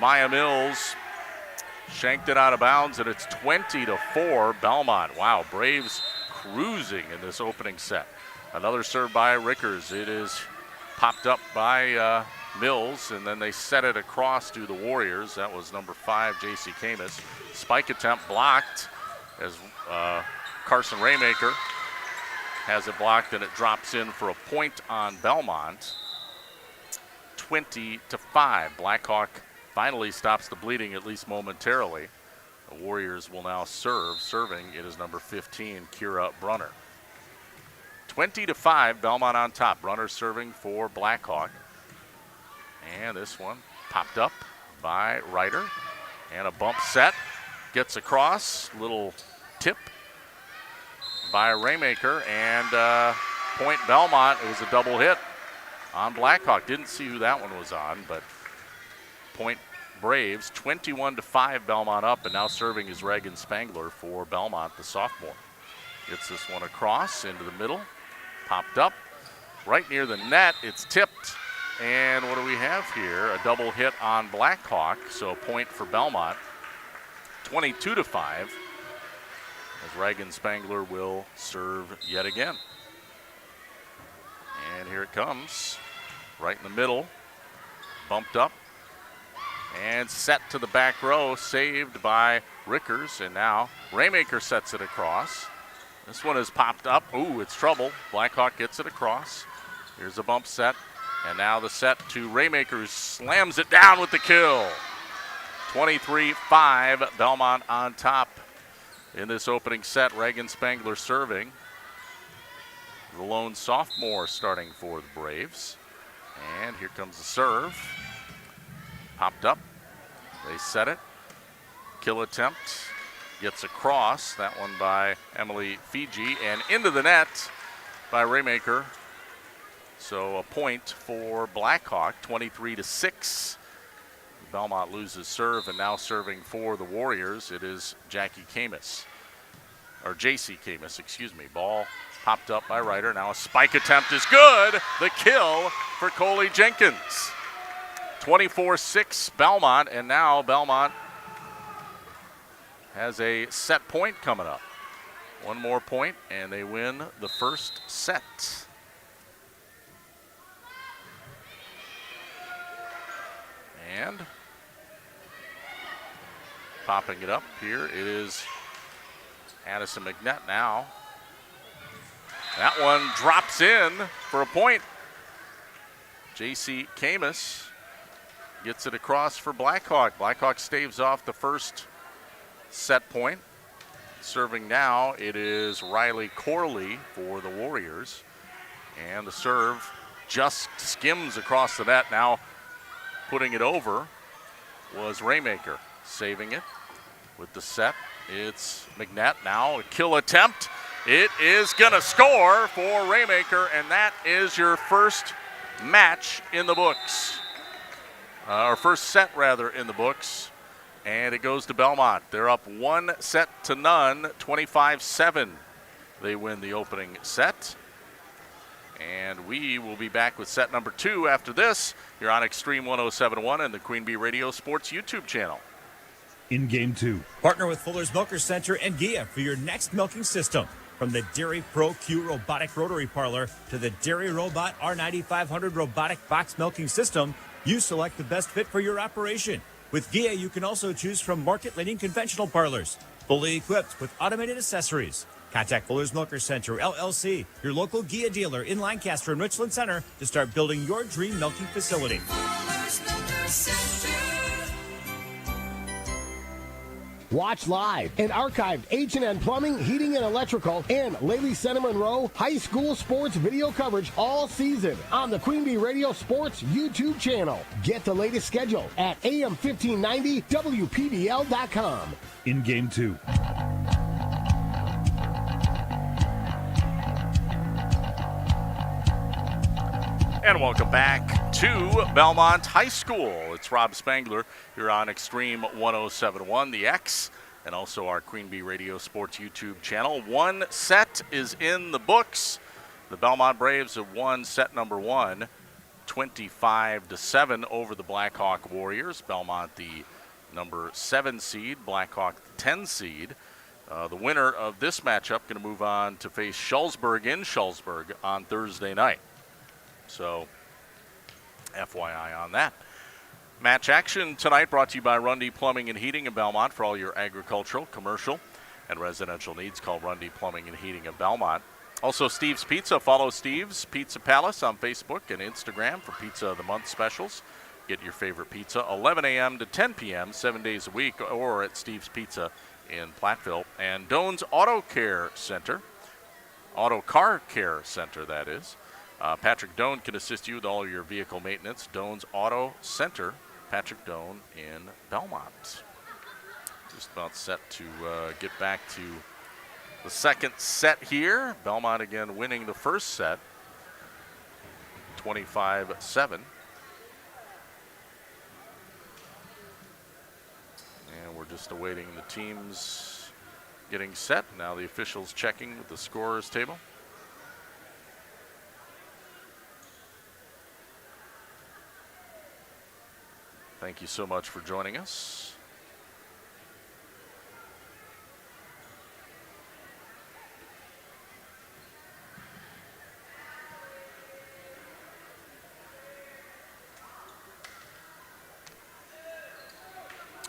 Maya Mills shanked it out of bounds, and it's 20-4 Belmont. Wow, Braves cruising in this opening set. Another serve by Rickers. It is popped up by Mills, and then they set it across to the Warriors. That was number 5, J.C. Camus. Spike attempt blocked as Carson Raymaker has it blocked, and it drops in for a point on Belmont. 20-5. Blackhawk finally stops the bleeding, at least momentarily. The Warriors will now serve. Serving, it is number 15, Kira Brunner. 20-5, Belmont on top. Brunner serving for Blackhawk. And this one popped up by Ryder. And a bump set. Gets across. Little tip by Raymaker. And point Belmont. It was a double hit on Blackhawk. Didn't see who that one was on, but point Braves. 21-5 Belmont up, and now serving is Reagan Spangler for Belmont, the sophomore. Gets this one across into the middle. Popped up right near the net. It's tipped. And what do we have here? A double hit on Blackhawk, so a point for Belmont. 22-5 as Reagan Spangler will serve yet again. And here it comes. Right in the middle, bumped up, and set to the back row, saved by Rickers, and now Raymaker sets it across. This one is popped up. Ooh, it's trouble. Blackhawk gets it across. Here's a bump set, and now the set to Raymaker, who slams it down with the kill. 23-5, Belmont on top in this opening set. Reagan Spangler serving. The lone sophomore starting for the Braves. And here comes the serve. Popped up. They set it. Kill attempt. Gets across. That one by Emily Fiji. And into the net by Raymaker. So a point for Blackhawk. 23-6. Belmont loses serve, and now serving for the Warriors, it is Jackie Camus. Or J.C. Camus, excuse me. Ball popped up by Ryder. Now a spike attempt is good. The kill for Coley Jenkins. 24-6 Belmont, and now Belmont has a set point coming up. One more point, and they win the first set. And popping it up here, it is Addison McNett now. That one drops in for a point. J.C. Camus gets it across for Blackhawk. Blackhawk staves off the first set point. Serving now, it is Riley Corley for the Warriors. And the serve just skims across the net. Now putting it over was Raymaker. Saving it with the set. It's McNett now. A kill attempt. It is going to score for Raymaker, and that is your first match in the books. Or first set, rather, in the books. And it goes to Belmont. They're up 1-0, 25-7. They win the opening set. And we will be back with set number 2 after this. You're on Extreme 107.1 and the Queen Bee Radio Sports YouTube channel. In Game 2. Partner with Fuller's Milker Center and GIA for your next milking system. From the Dairy Pro Q robotic rotary parlor to the Dairy Robot R9500 robotic box milking system, you select the best fit for your operation. With GIA, you can also choose from market-leading conventional parlors, fully equipped with automated accessories. Contact Fuller's Milker Center, LLC, your local GIA dealer in Lancaster and Richland Center to start building your dream milking facility. Watch live and archived H&N Plumbing, Heating, and Electrical and Lady Santa Monroe High School sports video coverage all season on the Queen Bee Radio Sports YouTube channel. Get the latest schedule at AM1590WPBL.com. In Game 2. And welcome back to Belmont High School. It's Rob Spangler here on Extreme 107.1, the X, and also our Queen Bee Radio Sports YouTube channel. One set is in the books. The Belmont Braves have won set number 1, 25-7 over the Blackhawk Warriors. Belmont the number 7 seed, Blackhawk the 10 seed. The winner of this matchup going to move on to face Schulzberg in Schulzberg on Thursday night. So, FYI on that. Match action tonight brought to you by Rundy Plumbing and Heating in Belmont for all your agricultural, commercial, and residential needs. Call Rundy Plumbing and Heating of Belmont. Also, Steve's Pizza. Follow Steve's Pizza Palace on Facebook and Instagram for Pizza of the Month specials. Get your favorite pizza 11 a.m. to 10 p.m. 7 days a week, or at Steve's Pizza in Platteville. And Doan's Auto Care Center. Auto Car Care Center, that is. Patrick Doan can assist you with all your vehicle maintenance. Doan's Auto Center, Patrick Doan in Belmont. Just about set to get back to the second set here. Belmont again winning the first set, 25-7. And we're just awaiting the teams getting set. Now the officials checking with the scorer's table. Thank you so much for joining us.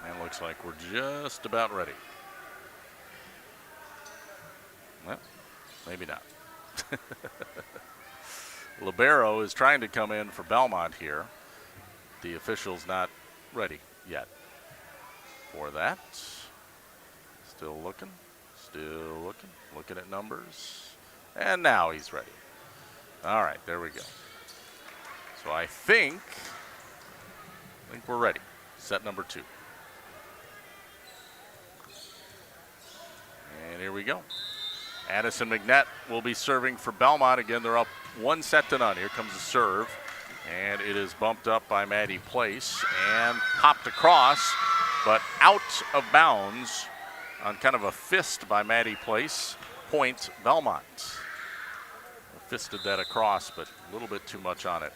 And looks like we're just about ready. Well, maybe not. Libero is trying to come in for Belmont here. The official's not ready yet for that. Still looking, looking at numbers. And now he's ready. All right, there we go. So I think we're ready. Set number 2. And here we go. Addison McNett will be serving for Belmont. Again, they're up 1-0. Here comes the serve. And it is bumped up by Maddie Place and popped across, but out of bounds on kind of a fist by Maddie Place. Point Belmont. Fisted that across, but a little bit too much on it.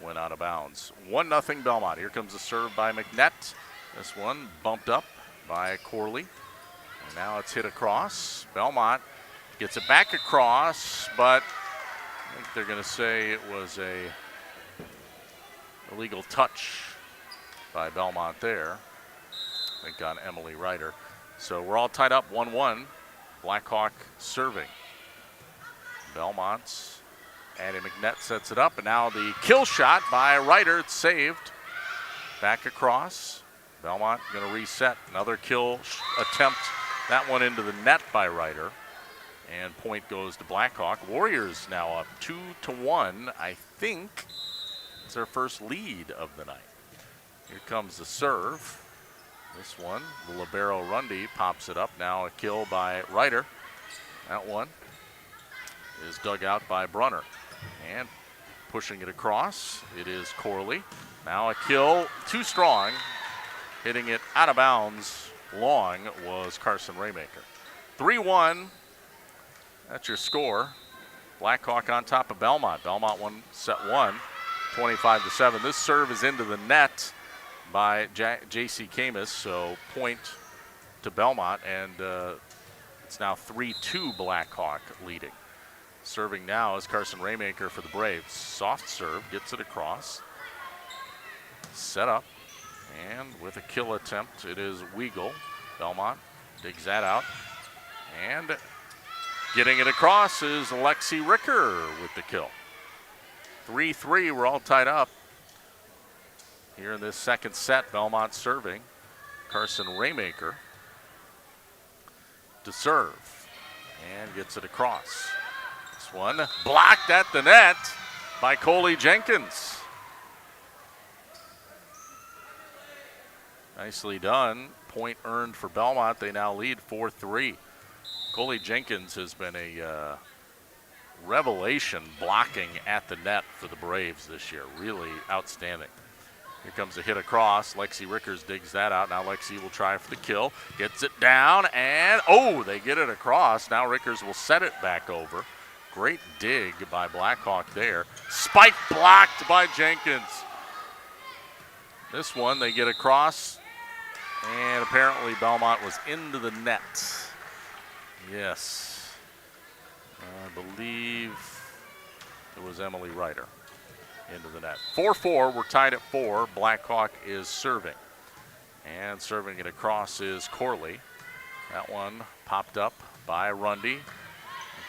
Went out of bounds. 1-0 Belmont. Here comes the serve by McNett. This one bumped up by Corley. And now it's hit across. Belmont Gets it back across, but I think they're going to say it was a illegal touch by Belmont there. I think on Emily Ryder. So we're all tied up 1-1. Blackhawk serving. Belmont's Addie McNett sets it up, and now the kill shot by Ryder. It's saved. Back across. Belmont going to reset. Another kill attempt. That one into the net by Ryder. And point goes to Blackhawk. Warriors now up 2-1. I think it's their first lead of the night. Here comes the serve. This one, the libero Rundy pops it up. Now a kill by Ryder. That one is dug out by Brunner. And pushing it across, it is Corley. Now a kill, too strong. Hitting it out of bounds long was Carson Raymaker. 3-1, that's your score. Blackhawk on top of Belmont. Belmont won set 1, 25-7. This serve is into the net by J.C. Camus, so point to Belmont, and it's now 3-2 Blackhawk leading. Serving now is Carson Raymaker for the Braves. Soft serve, gets it across. Set up, and with a kill attempt, it is Weigel. Belmont digs that out, and getting it across is Lexi Ricker with the kill. 3-3, we're all tied up. Here in this second set, Belmont serving. Carson Raymaker to serve and gets it across. This one blocked at the net by Coley Jenkins. Nicely done. Point earned for Belmont. They now lead 4-3. Coley Jenkins has been a revelation blocking at the net for the Braves this year. Really outstanding. Here comes a hit across. Lexi Rickers digs that out. Now Lexi will try for the kill. Gets it down, and they get it across. Now Rickers will set it back over. Great dig by Blackhawk there. Spike blocked by Jenkins. This one they get across, and apparently Belmont was into the net. Yes. I believe it was Emily Ryder. Into the net. 4-4, we're tied at 4. Blackhawk is serving. And serving it across is Corley. That one popped up by Rundy.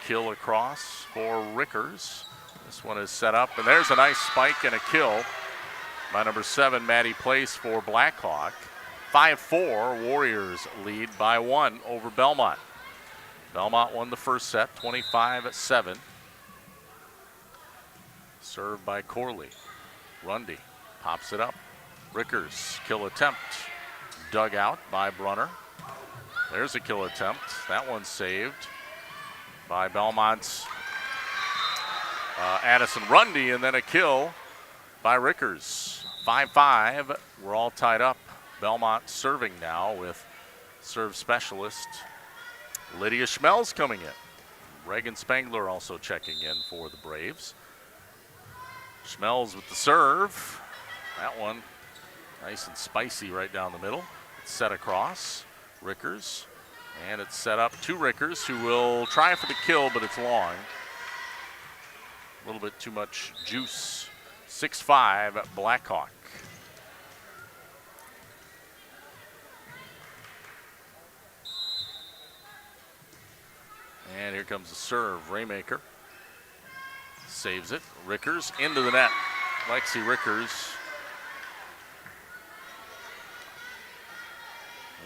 Kill across for Rickers. This one is set up, and there's a nice spike and a kill by number 7, Maddie Place for Blackhawk. 5-4, Warriors lead by 1 over Belmont. Belmont won the first set, 25-7. Served by Corley. Rundy pops it up. Rickers, kill attempt. Dug out by Brunner. There's a kill attempt. That one's saved by Belmont's Addison Rundy, and then a kill by Rickers. 5-5. We're all tied up. Belmont serving now with serve specialist Lydia Schmelz coming in. Reagan Spangler also checking in for the Braves. Schmelz with the serve. That one nice and spicy right down the middle. It's set across. Rickers. And it's set up to Rickers, who will try for the kill, but it's long. A little bit too much juice. 6-5 Blackhawk. And here comes the serve. Raymaker saves it. Rickers into the net. Lexi Rickers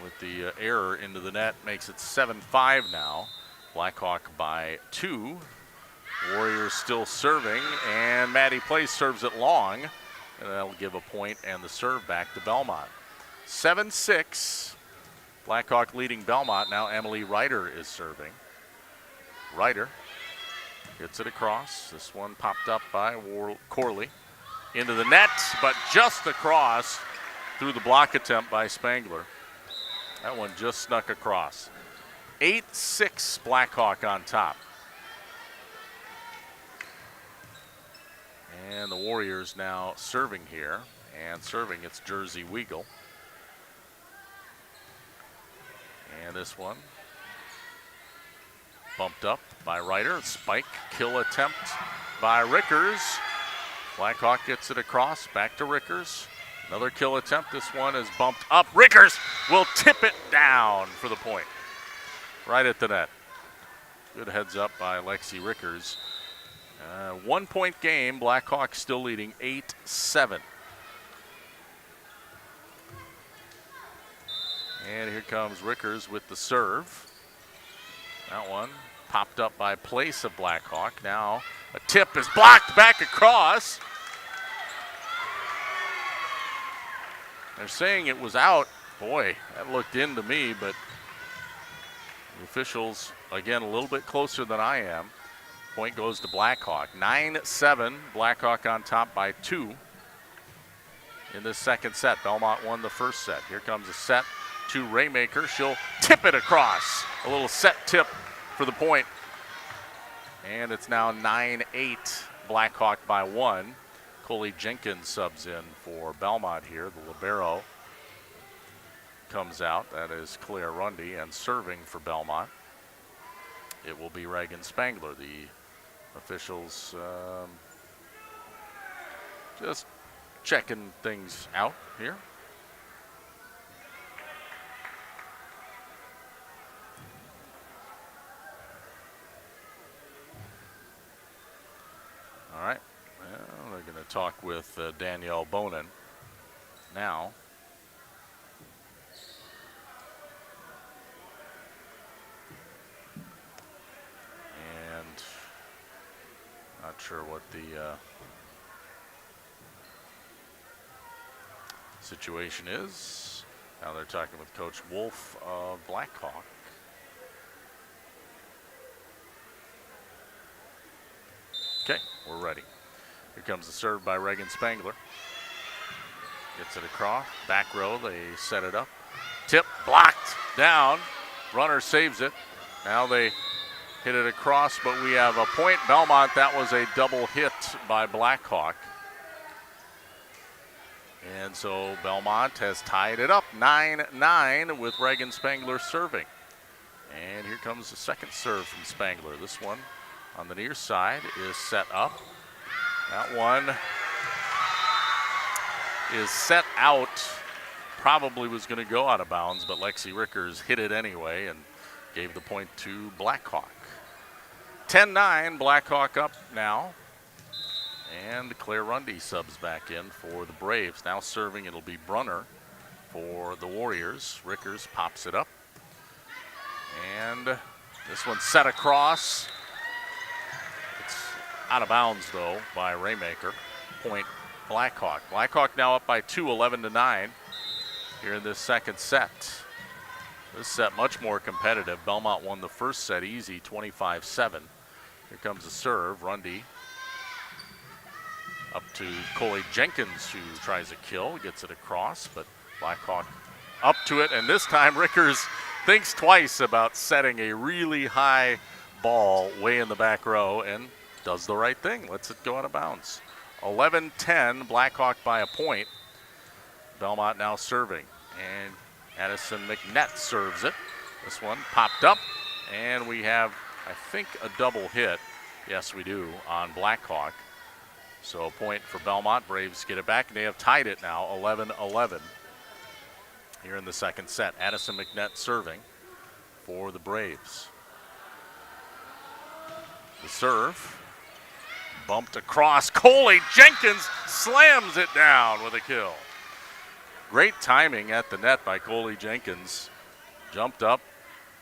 with the error into the net makes it 7-5 now. Blackhawk by 2. Warriors still serving, and Maddie Place serves it long, and that'll give a point and the serve back to Belmont. 7-6. Blackhawk leading Belmont. Now Emily Ryder is serving. Ryder gets it across. This one popped up by Corley. Into the net, but just across through the block attempt by Spangler. That one just snuck across. 8-6 Blackhawk on top. And the Warriors now serving here. And serving, it's Jersey Weigel. And this one bumped up by Ryder. Spike kill attempt by Rickers. Blackhawk gets it across, back to Rickers. Another kill attempt. This one is bumped up. Rickers will tip it down for the point. Right at the net. Good heads up by Lexi Rickers. 1 point game. Blackhawks still leading 8-7. And here comes Rickers with the serve. That one popped up by place of Blackhawk. Now a tip is blocked back across. They're saying it was out. Boy, that looked in to me, but the officials, again, a little bit closer than I am. Point goes to Blackhawk. 9-7, Blackhawk on top by 2 in this second set. Belmont won the first set. Here comes a set to Raymaker. She'll tip it across. A little set tip for the point. And it's now 9-8, Blackhawk by 1. Coley Jenkins subs in for Belmont here. The libero comes out. That is Claire Rundy, and serving for Belmont, it will be Reagan Spangler. The officials just checking things out here. All right. Well, they're going to talk with Danielle Bonin now. And not sure what the situation is. Now they're talking with Coach Wolf of Blackhawk. Okay, we're ready. Here comes the serve by Reagan Spangler. Gets it across. Back row, they set it up. Tip blocked down. Runner saves it. Now they hit it across, but we have a point. Belmont, that was a double hit by Blackhawk. And so Belmont has tied it up 9-9 with Reagan Spangler serving. And here comes the second serve from Spangler. This one on the near side is set up. That one is set out. Probably was going to go out of bounds, but Lexi Rickers hit it anyway and gave the point to Blackhawk. 10-9, Blackhawk up now. And Claire Rundy subs back in for the Braves. Now serving, it'll be Brunner for the Warriors. Rickers pops it up. And this one's set across. It's out of bounds, though, by Raymaker. Point Blackhawk. Blackhawk now up by 2, 11-9 here in this second set. This set much more competitive. Belmont won the first set easy, 25-7. Here comes the serve. Rundy up to Coley Jenkins, who tries a kill, gets it across, but Blackhawk up to it, and this time Rickers thinks twice about setting a really high ball way in the back row and does the right thing, lets it go out of bounds. 11-10, Blackhawk by a point. Belmont now serving, and Addison McNett serves it. This one popped up, and we have, I think, a double hit. Yes, we do, on Blackhawk. So a point for Belmont. Braves get it back, and they have tied it now, 11-11. Here in the second set, Addison McNett serving for the Braves. The serve, bumped across. Coley Jenkins slams it down with a kill. Great timing at the net by Coley Jenkins. Jumped up.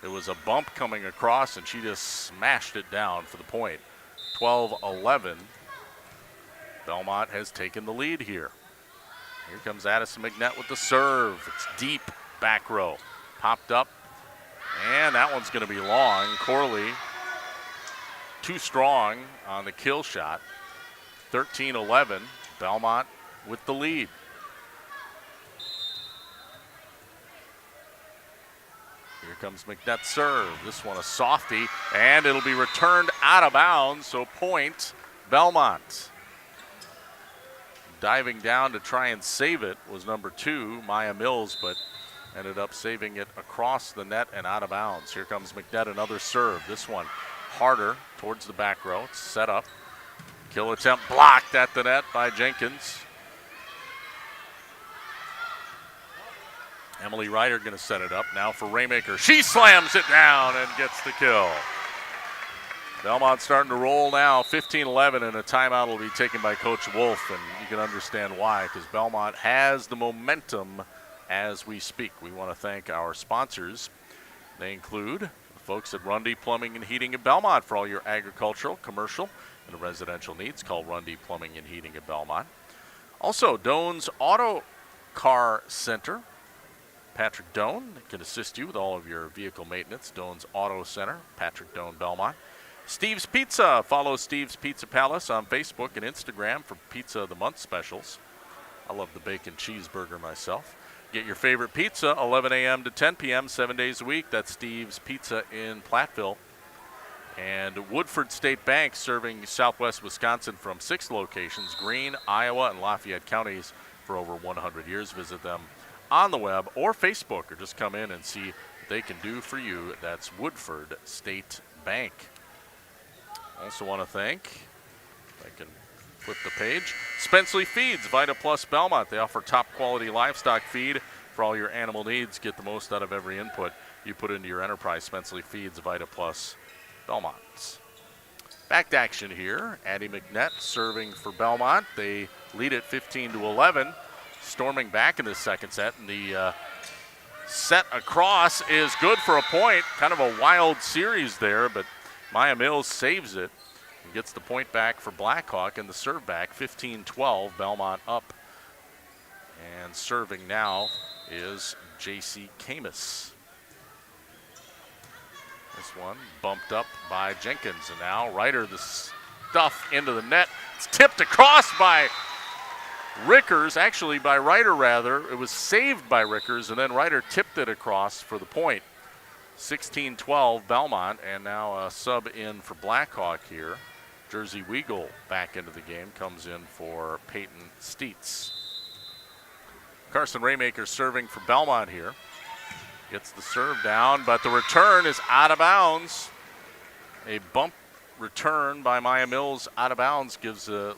There was a bump coming across, and she just smashed it down for the point. 12-11. Belmont has taken the lead here. Here comes Addison McNett with the serve. It's deep back row. Popped up, and that one's going to be long. Corley too strong on the kill shot. 13-11. Belmont with the lead. Here comes McNett's serve. This one a softie, and it'll be returned out of bounds, so point Belmont. Diving down to try and save it was number 2, Maya Mills, but ended up saving it across the net and out of bounds. Here comes McNett, another serve. This one harder towards the back row. It's set up. Kill attempt blocked at the net by Jenkins. Emily Ryder going to set it up now for Raymaker. She slams it down and gets the kill. Belmont starting to roll now, 15-11, and a timeout will be taken by Coach Wolf, and you can understand why, because Belmont has the momentum as we speak. We want to thank our sponsors. They include the folks at Rundy Plumbing and Heating in Belmont for all your agricultural, commercial, and residential needs. Call Rundy Plumbing and Heating in Belmont. Also, Doan's Auto Car Center. Patrick Doan can assist you with all of your vehicle maintenance. Doan's Auto Center, Patrick Doan, Belmont. Steve's Pizza. Follow Steve's Pizza Palace on Facebook and Instagram for Pizza of the Month specials. I love the bacon cheeseburger myself. Get your favorite pizza 11 a.m. to 10 p.m. 7 days a week. That's Steve's Pizza in Platteville. And Woodford State Bank serving southwest Wisconsin from 6 locations, Greene, Iowa, and Lafayette counties for over 100 years. Visit them on the web or Facebook, or just come in and see what they can do for you. That's Woodford State Bank. Also want to thank, if I can flip the page, Spenceley Feeds, Vita Plus Belmont. They offer top quality livestock feed for all your animal needs. Get the most out of every input you put into your enterprise. Spenceley Feeds, Vita Plus Belmont. Back to action here. Addie McNett serving for Belmont. They lead it 15-11. Storming back in the second set, and the set across is good for a point. Kind of a wild series there, but Maya Mills saves it and gets the point back for Blackhawk, and the serve back, 15-12, Belmont up. And serving now is J.C. Camus. This one bumped up by Jenkins, and now Ryder the stuff into the net. It's tipped across by Rickers, actually by Ryder rather. It was saved by Rickers, and then Ryder tipped it across for the point. 16-12 Belmont, and now a sub in for Blackhawk here. Jersey Weagle back into the game, comes in for Peyton Steets. Carson Raymaker serving for Belmont here. Gets the serve down, but the return is out of bounds. A bump return by Maya Mills out of bounds gives a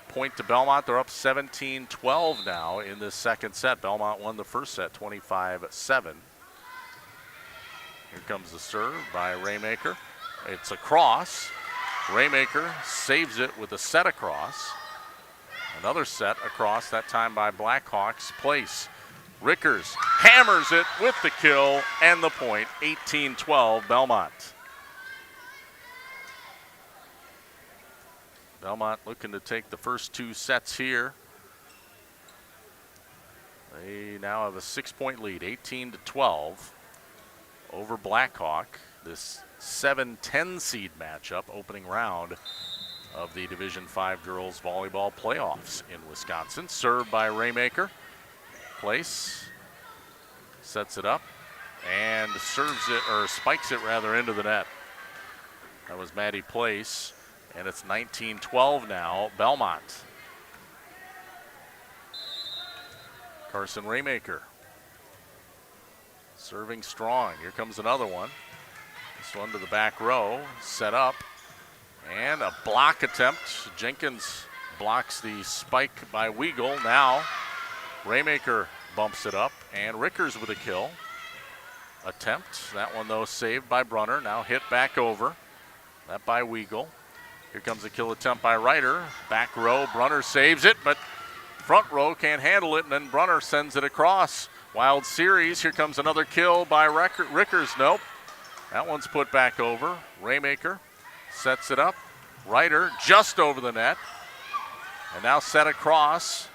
point to Belmont. They're up 17-12 now in this second set. Belmont won the first set 25-7. Here comes the serve by Raymaker. It's a cross. Raymaker saves it with a set across. Another set across, that time by Blackhawks Place. Rickers hammers it with the kill and the point. 18-12 Belmont. Belmont looking to take the first 2 sets here. They now have a 6-point lead, 18-12 over Blackhawk. This 7-10 seed matchup, opening round of the Division V girls volleyball playoffs in Wisconsin. Served by Raymaker. Place sets it up and serves it, or spikes it rather, into the net. That was Maddie Place, and it's 19-12 now, Belmont. Carson Raymaker serving strong. Here comes another one. This one to the back row, set up, and a block attempt. Jenkins blocks the spike by Weagle. Now Raymaker bumps it up, and Rickers with a kill attempt. That one, though, saved by Brunner. Now hit back over. That by Weagle. Here comes a kill attempt by Ryder. Back row, Brunner saves it, but front row can't handle it, and then Brunner sends it across. Wild series. Here comes another kill by Rickers. Nope. That one's put back over. Raymaker sets it up. Ryder just over the net. And now set across.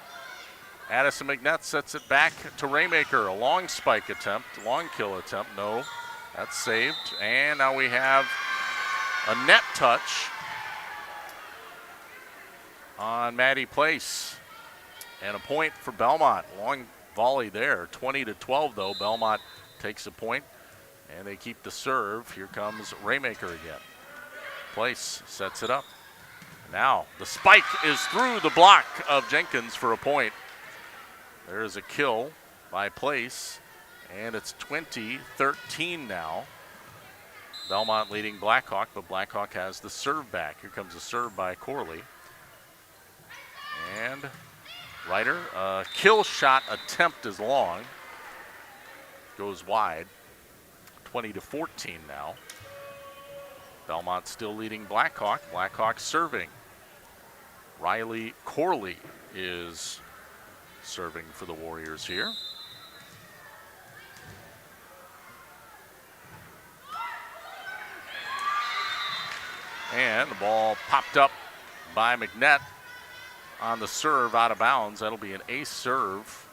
Addison McNett sets it back to Raymaker. A long spike attempt, long kill attempt. No, that's saved. And now we have a net touch on Maddie Place. And a point for Belmont. Long volley there. 20-12 though. Belmont takes a point, and they keep the serve. Here comes Raymaker again. Place sets it up. Now the spike is through the block of Jenkins for a point. There is a kill by Place. And it's 20-13 now. Belmont leading Blackhawk, but Blackhawk has the serve back. Here comes a serve by Corley. And Ryder, kill shot attempt is long. Goes wide. 20-14 now. Belmont still leading Blackhawk. Blackhawk serving. Riley Corley is serving for the Warriors here. And the ball popped up by McNett on the serve out of bounds. That'll be an ace serve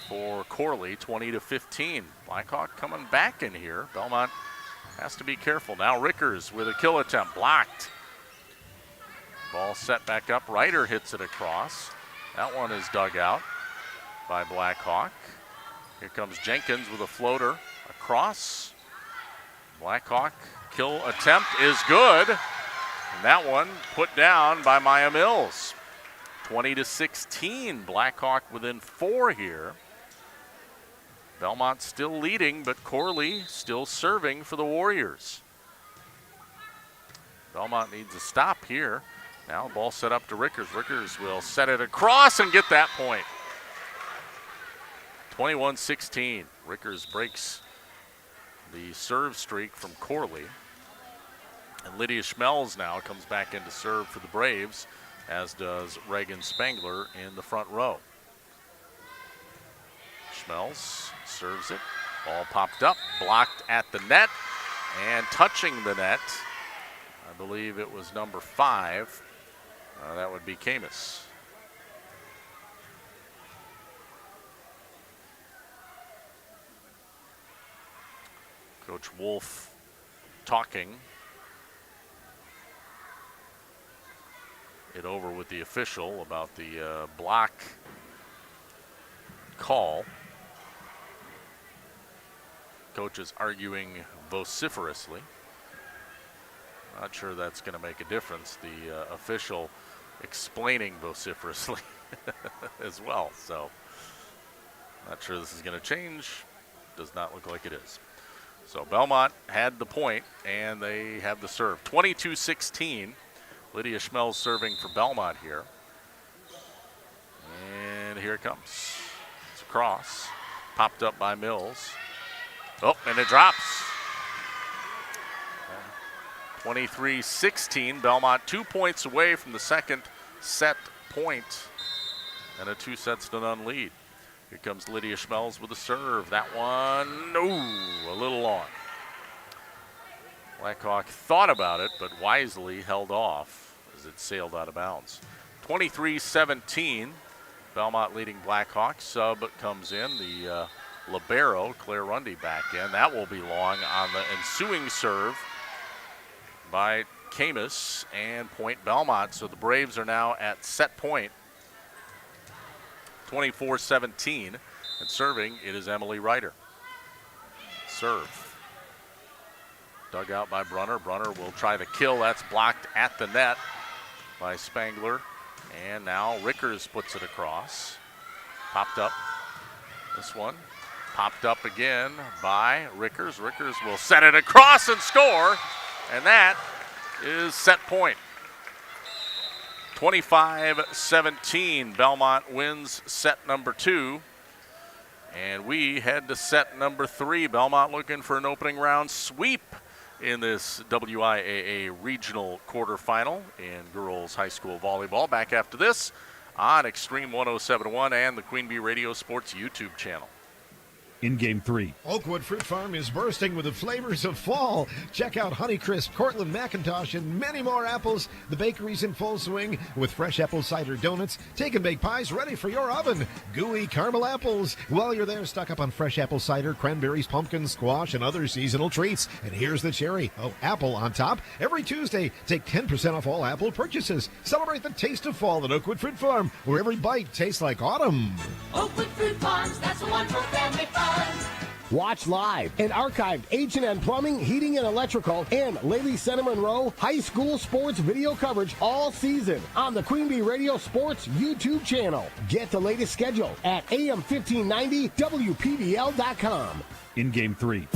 for Corley, 20-15. Blackhawk coming back in here. Belmont has to be careful. Now Rickers with a kill attempt, blocked. Ball set back up. Ryder hits it across. That one is dug out by Blackhawk. Here comes Jenkins with a floater across. Blackhawk kill attempt is good. And that one put down by Maya Mills. 20-16. Blackhawk within 4 here. Belmont still leading, but Corley still serving for the Warriors. Belmont needs a stop here. Now the ball set up to Rickers. Rickers will set it across and get that point. 21-16. Rickers breaks the serve streak from Corley. And Lydia Schmelz now comes back in to serve for the Braves, as does Reagan Spangler in the front row. Schmelz serves it. Ball popped up, blocked at the net, and touching the net, I believe it was number 5. That would be Camus. Coach Wolf talking it over with the official about the block call. Coach is arguing vociferously. Not sure that's going to make a difference. The official explaining vociferously as well. So not sure this is going to change. Does not look like it is. So Belmont had the point, and they have the serve. 22-16. Lydia Schmelz serving for Belmont here. And here it comes. It's a cross. Popped up by Mills. Oh, and it drops. 23-16. Belmont 2 points away from the second set point and a 2-0 lead. Here comes Lydia Schmelz with a serve. That one, a little long. Blackhawk thought about it, but wisely held off as it sailed out of bounds. 23-17. Belmont leading Blackhawk. Sub comes in. The libero, Claire Rundy, back in. That will be long on the ensuing serve by Camus, and point Belmont. So the Braves are now at set point. 24-17. And serving, it is Emily Ryder. Serve. Dug out by Brunner. Brunner will try the kill. That's blocked at the net by Spangler. And now Rickers puts it across. Popped up. This one popped up again by Rickers. Rickers will set it across and score. And that is set point. 25-17. Belmont wins set number 2. And we head to set number 3. Belmont looking for an opening round sweep in this WIAA regional quarterfinal in girls high school volleyball. Back after this on Extreme 107.1 and the Queen Bee Radio Sports YouTube channel. In Game 3. Oakwood Fruit Farm is bursting with the flavors of fall. Check out Honeycrisp, Cortland McIntosh, and many more apples. The bakery's in full swing with fresh apple cider donuts, take and bake pies ready for your oven, gooey caramel apples. While you're there, stock up on fresh apple cider, cranberries, pumpkins, squash, and other seasonal treats. And here's the cherry. Apple on top. Every Tuesday, take 10% off all apple purchases. Celebrate the taste of fall at Oakwood Fruit Farm, where every bite tastes like autumn. Oakwood Fruit Farms, that's a wonderful family fun. Watch live and archived H&N Plumbing, Heating, and Electrical and Lady Center Monroe high school sports video coverage all season on the Queen Bee Radio Sports YouTube channel. Get the latest schedule at AM1590WPBL.com. In Game 3.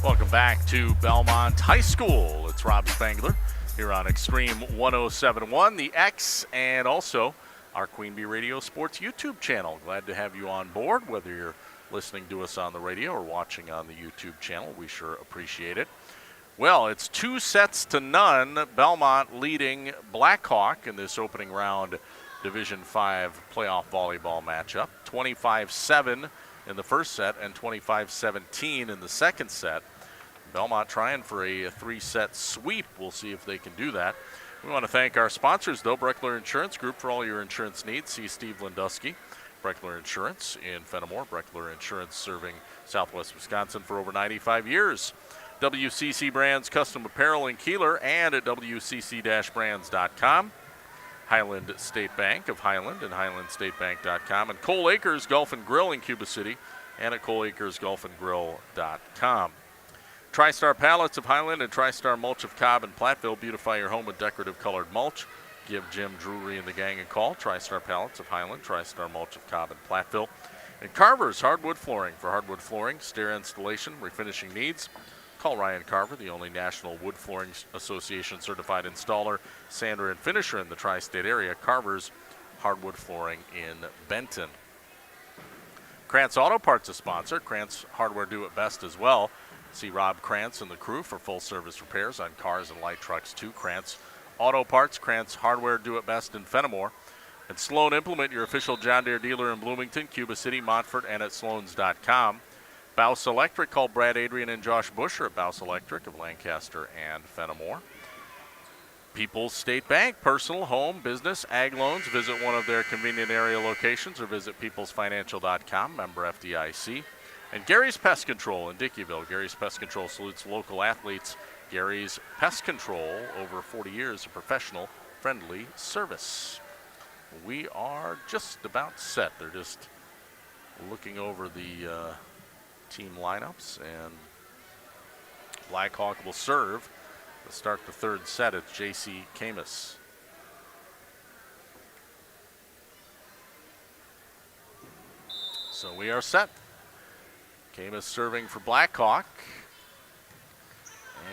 Welcome back to Belmont High School. It's Rob Spangler here on Extreme 107.1, the X, and also our Queen Bee Radio Sports YouTube channel. Glad to have you on board, whether you're listening to us on the radio or watching on the YouTube channel. We sure appreciate it. Well, it's 2-0 Belmont leading Blackhawk in this opening round Division 5 playoff volleyball matchup. 25-7 in the first set and 25-17 in the second set. Belmont trying for a 3-set sweep. We'll see if they can do that. We want to thank our sponsors, though, Breckler Insurance Group, for all your insurance needs. See Steve Lindusky, Breckler Insurance in Fenimore. Breckler Insurance serving Southwest Wisconsin for over 95 years. WCC Brands Custom Apparel in Kieler and at WCC-brands.com. Highland State Bank of Highland and HighlandStateBank.com. And Cole Acres Golf and Grill in Cuba City and at ColeAcersGolfandGrill.com. TriStar Pallets of Highland and TriStar Mulch of Cobb and Platteville. Beautify your home with decorative colored mulch. Give Jim Drury and the gang a call. TriStar Pallets of Highland, TriStar Mulch of Cobb and Platteville. And Carver's Hardwood Flooring. For hardwood flooring, stair installation, refinishing needs, call Ryan Carver, the only National Wood Flooring Association certified installer, sander, and finisher in the tri-state area. Carver's Hardwood Flooring in Benton. Krantz Auto Parts, a sponsor. Krantz Hardware do it best as well. See Rob Krantz and the crew for full service repairs on cars and light trucks too. Krantz Auto Parts, Krantz Hardware do it best in Fenimore. And Sloan Implement, your official John Deere dealer in Bloomington, Cuba City, Montfort, and at Sloans.com. Bouse Electric, call Brad Adrian and Josh Busher at Bouse Electric of Lancaster and Fenimore. People's State Bank, personal, home, business, ag loans. Visit one of their convenient area locations or visit peoplesfinancial.com, member FDIC. And Gary's Pest Control in Dickeyville. Gary's Pest Control salutes local athletes. Gary's Pest Control, over 40 years of professional, friendly service. We are just about set. They're just looking over the team lineups, and Blackhawk will serve to start the third set. It's J.C. Camus. So we are set. Camus serving for Blackhawk.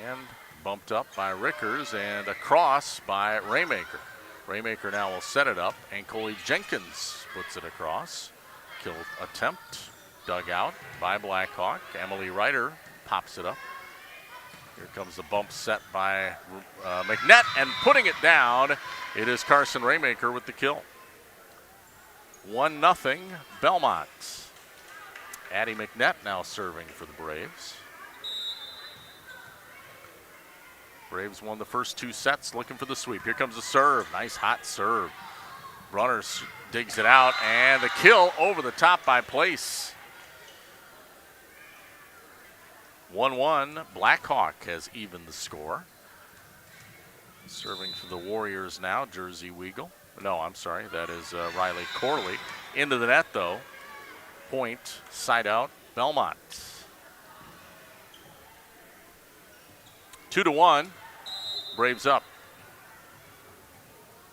And bumped up by Rickers and across by Raymaker. Raymaker now will set it up, and Coley Jenkins puts it across. Kill attempt dug out by Blackhawk. Emily Ryder pops it up. Here comes the bump set by McNett, and putting it down, it is Carson Raymaker with the kill. 1-0 Belmont. Addie McNett now serving for the Braves. Braves won the first two sets, looking for the sweep. Here comes the serve. Nice hot serve. Brunner digs it out, and the kill over the top by Place. 1-1. Blackhawk has evened the score. Serving for the Warriors now, Jersey Weagle. No, I'm sorry, that is Riley Corley. Into the net, though. Point, side out, Belmont. 2-1. Braves up.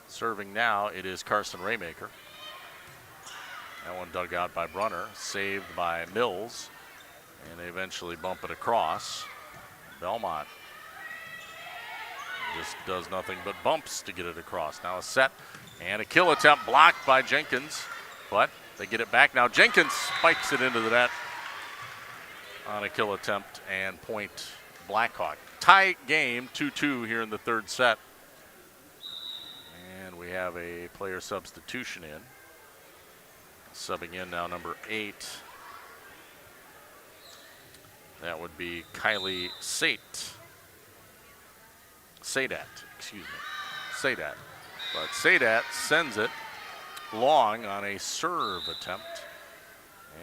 Serving now, it is Carson Raymaker. That one dug out by Brunner, saved by Mills, and they eventually bump it across. Belmont just does nothing but bumps to get it across. Now a set and a kill attempt blocked by Jenkins, but they get it back now. Jenkins spikes it into the net on a kill attempt, and point Blackhawk. Tie game, 2-2 here in the third set. And we have a player substitution in. Subbing in now, number 8. That would be Kylie Sadat, excuse me. Sadat. But Sadat sends it long on a serve attempt.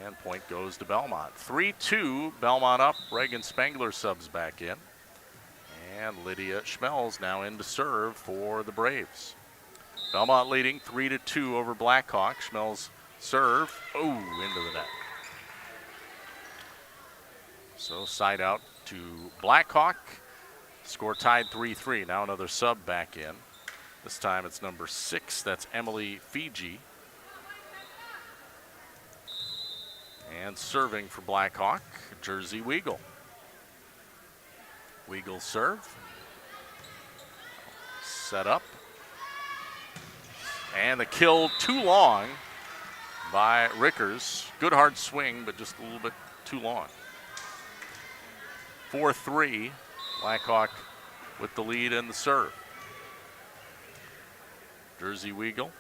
And point goes to Belmont. 3-2, Belmont up. Reagan Spangler subs back in. And Lydia Schmelz now in to serve for the Braves. Belmont leading 3-2 over Blackhawk. Schmelz Serve. Oh, into the net. So side out to Blackhawk. Score tied 3-3. Now another sub back in. This time it's number 6. That's Emily Fiji. And serving for Blackhawk, Jersey Weagle. Weagle serve. Set up. And the kill too long by Rickers. Good hard swing, but just a little bit too long. 4-3. Blackhawk with the lead and the serve. Jersey Weagle,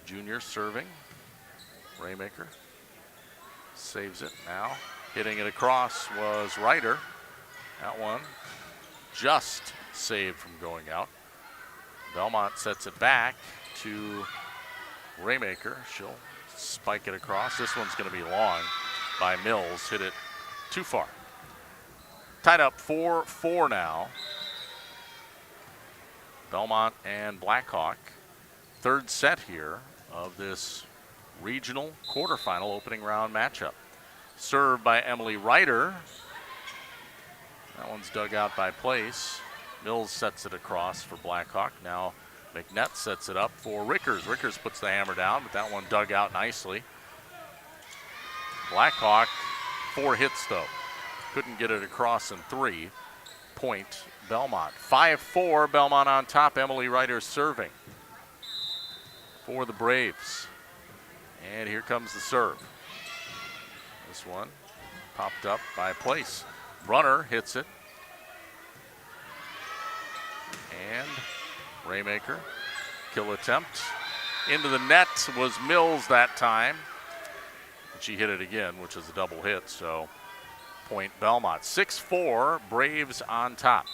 junior serving. Raymaker saves it now. Hitting it across was Ryder. That one just saved from going out. Belmont sets it back to Raymaker. She'll spike it across. This one's going to be long by Mills. Hit it too far. Tied up 4-4 now. Belmont and Blackhawk. Third set here of this regional quarterfinal opening round matchup. Served by Emily Ryder. That one's dug out by Place. Mills sets it across for Blackhawk. Now McNett sets it up for Rickers. Rickers puts the hammer down, but that one dug out nicely. Blackhawk, 4 hits though. Couldn't get it across in 3. Point Belmont. 5-4, Belmont on top. Emily Ryder serving for the Braves. And here comes the serve. This one popped up by Place. Runner hits it. And Raymaker, kill attempt. Into the net was Mills that time. And she hit it again, which is a double hit, so point Belmont. 6-4, Braves on top.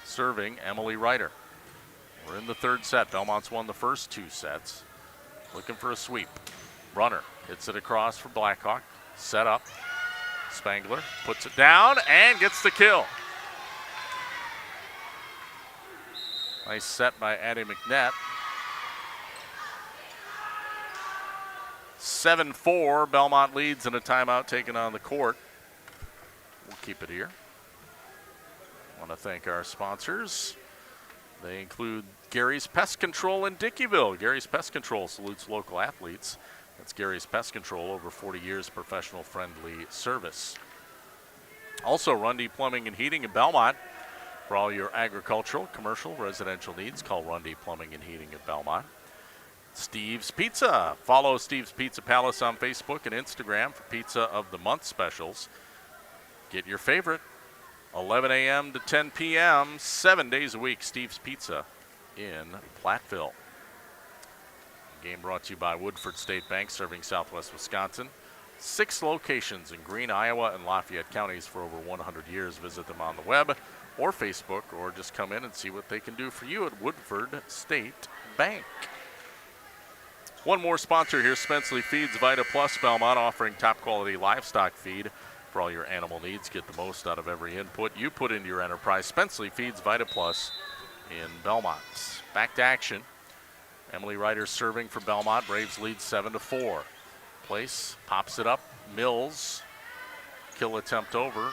Serving Emily Ryder. We're in the third set. Belmont's won the first 2 sets. Looking for a sweep. Runner hits it across for Blackhawk. Set up. Spangler puts it down and gets the kill. Nice set by Addie McNett. 7-4, Belmont leads in a timeout taken on the court. We'll keep it here. I want to thank our sponsors. They include Gary's Pest Control in Dickeyville. Gary's Pest Control salutes local athletes. That's Gary's Pest Control, over 40 years professional friendly service. Also, Rundy Plumbing and Heating in Belmont. For all your agricultural, commercial, residential needs, call Rundy Plumbing and Heating at Belmont. Steve's Pizza. Follow Steve's Pizza Palace on Facebook and Instagram for Pizza of the Month specials. Get your favorite. 11 a.m. to 10 p.m., 7 days a week, Steve's Pizza in Platteville. Game brought to you by Woodford State Bank, serving Southwest Wisconsin. 6 locations in Greene, Iowa, and Lafayette counties for over 100 years. Visit them on the web or Facebook, or just come in and see what they can do for you at Woodford State Bank. One more sponsor here, Spenceley Feeds Vita Plus Belmont, offering top quality livestock feed for all your animal needs. Get the most out of every input you put into your enterprise. Spenceley Feeds Vita Plus in Belmont. Back to action. Emily Ryder serving for Belmont. Braves lead 7-4. Place pops it up. Mills, kill attempt over.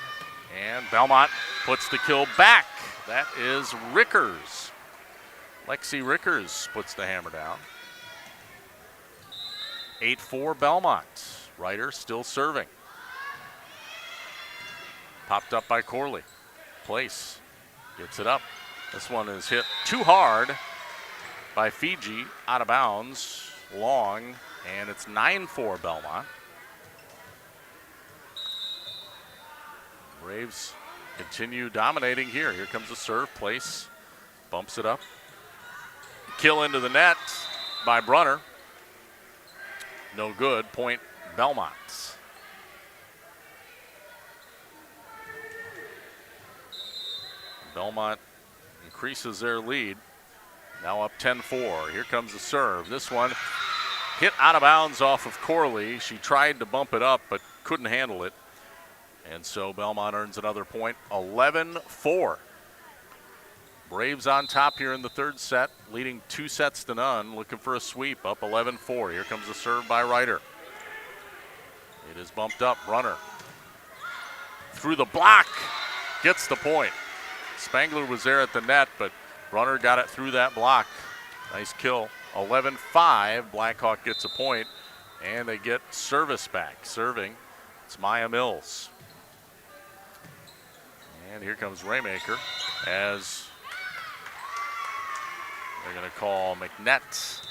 And Belmont puts the kill back. That is Rickers. Lexi Rickers puts the hammer down. 8-4 Belmont. Ryder still serving. Popped up by Corley. Place gets it up. This one is hit too hard by Fiji, out of bounds, long, and it's 9-4 Belmont. Braves continue dominating here. Here comes the serve. Place bumps it up. Kill into the net by Brunner. No good. Point Belmont. Belmont increases their lead. Now up 10-4. Here comes the serve. This one hit out of bounds off of Corley. She tried to bump it up but couldn't handle it. And so Belmont earns another point. 11-4. Braves on top here in the third set, leading 2-0, looking for a sweep, up 11-4. Here comes the serve by Ryder. It is bumped up, Brunner. Through the block, gets the point. Spangler was there at the net, but Brunner got it through that block. Nice kill. 11-5, Blackhawk gets a point, and they get service back. Serving, it's Maya Mills. And here comes Raymaker as they're going to call McNett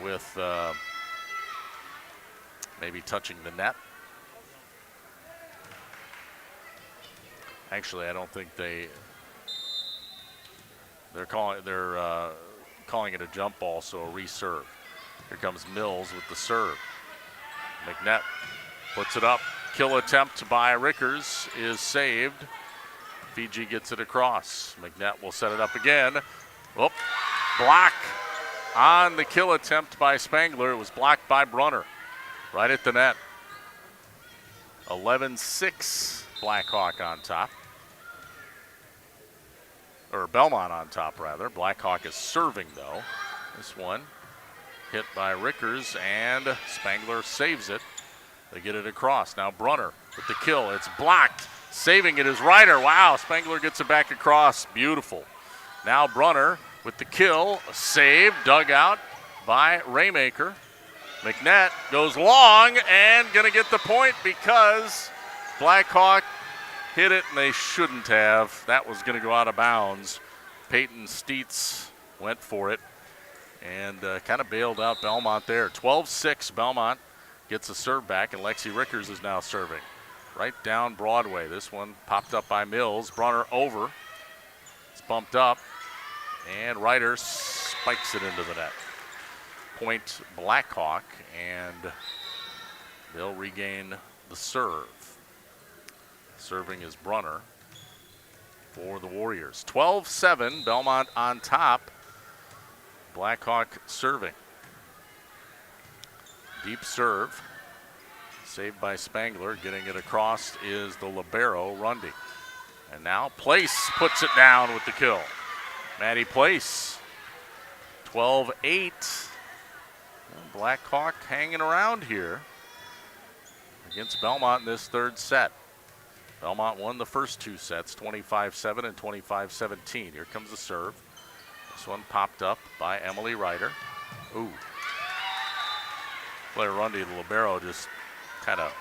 with maybe touching the net. Actually, I don't think they're calling it a jump ball, so a reserve. Here comes Mills with the serve. McNett puts it up. Kill attempt by Rickers is saved. Fiji gets it across. McNett will set it up again. Whoop. Block on the kill attempt by Spangler. It was blocked by Brunner right at the net. 11-6, Blackhawk on top. Or Belmont on top, rather. Blackhawk is serving, though. This one hit by Rickers, and Spangler saves it. They get it across. Now Brunner with the kill. It's blocked. Saving it is Ryder. Wow, Spangler gets it back across. Beautiful. Now Brunner with the kill. Save, dug out by Raymaker. McNett goes long and going to get the point because Blackhawk hit it and they shouldn't have. That was going to go out of bounds. Peyton Steets went for it and kind of bailed out Belmont there. 12-6, Belmont gets a serve back, and Lexi Rickers is now serving. Right down Broadway. This one popped up by Mills. Brunner over. It's bumped up, and Ryder spikes it into the net. Point Blackhawk, and they'll regain the serve. Serving is Brunner for the Warriors. 12-7, Belmont on top. Blackhawk serving. Deep serve. Saved by Spangler. Getting it across is the libero, Rundy. And now Place puts it down with the kill. Maddie Place. 12-8. Blackhawk hanging around here against Belmont in this third set. Belmont won the first two sets, 25-7 and 25-17. Here comes the serve. This one popped up by Emily Ryder. Ooh. Player Rundy, the libero, just kind of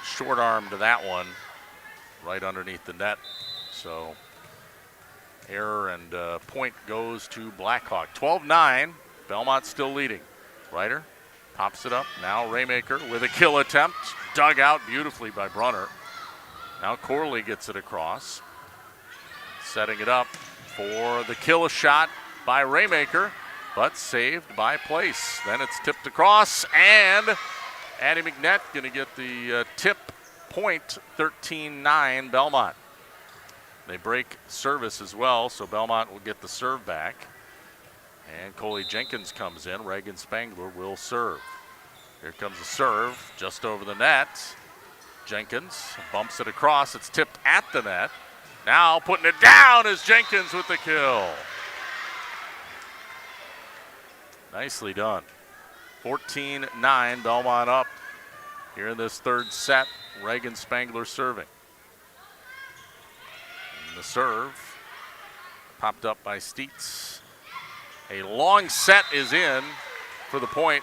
short-armed that one right underneath the net. So error, and point goes to Blackhawk. 12-9, Belmont still leading. Ryder pops it up. Now Raymaker with a kill attempt. Dug out beautifully by Brunner. Now Corley gets it across. Setting it up for the kill shot by Raymaker, but saved by Place. Then it's tipped across, and Addie McNett going to get the tip point. 13-9 Belmont. They break service as well, so Belmont will get the serve back. And Coley Jenkins comes in. Reagan Spangler will serve. Here comes the serve just over the net. Jenkins bumps it across. It's tipped at the net. Now putting it down is Jenkins with the kill. Nicely done. 14-9, Belmont up here in this third set. Reagan Spangler serving. And the serve popped up by Steets. A long set is in for the point.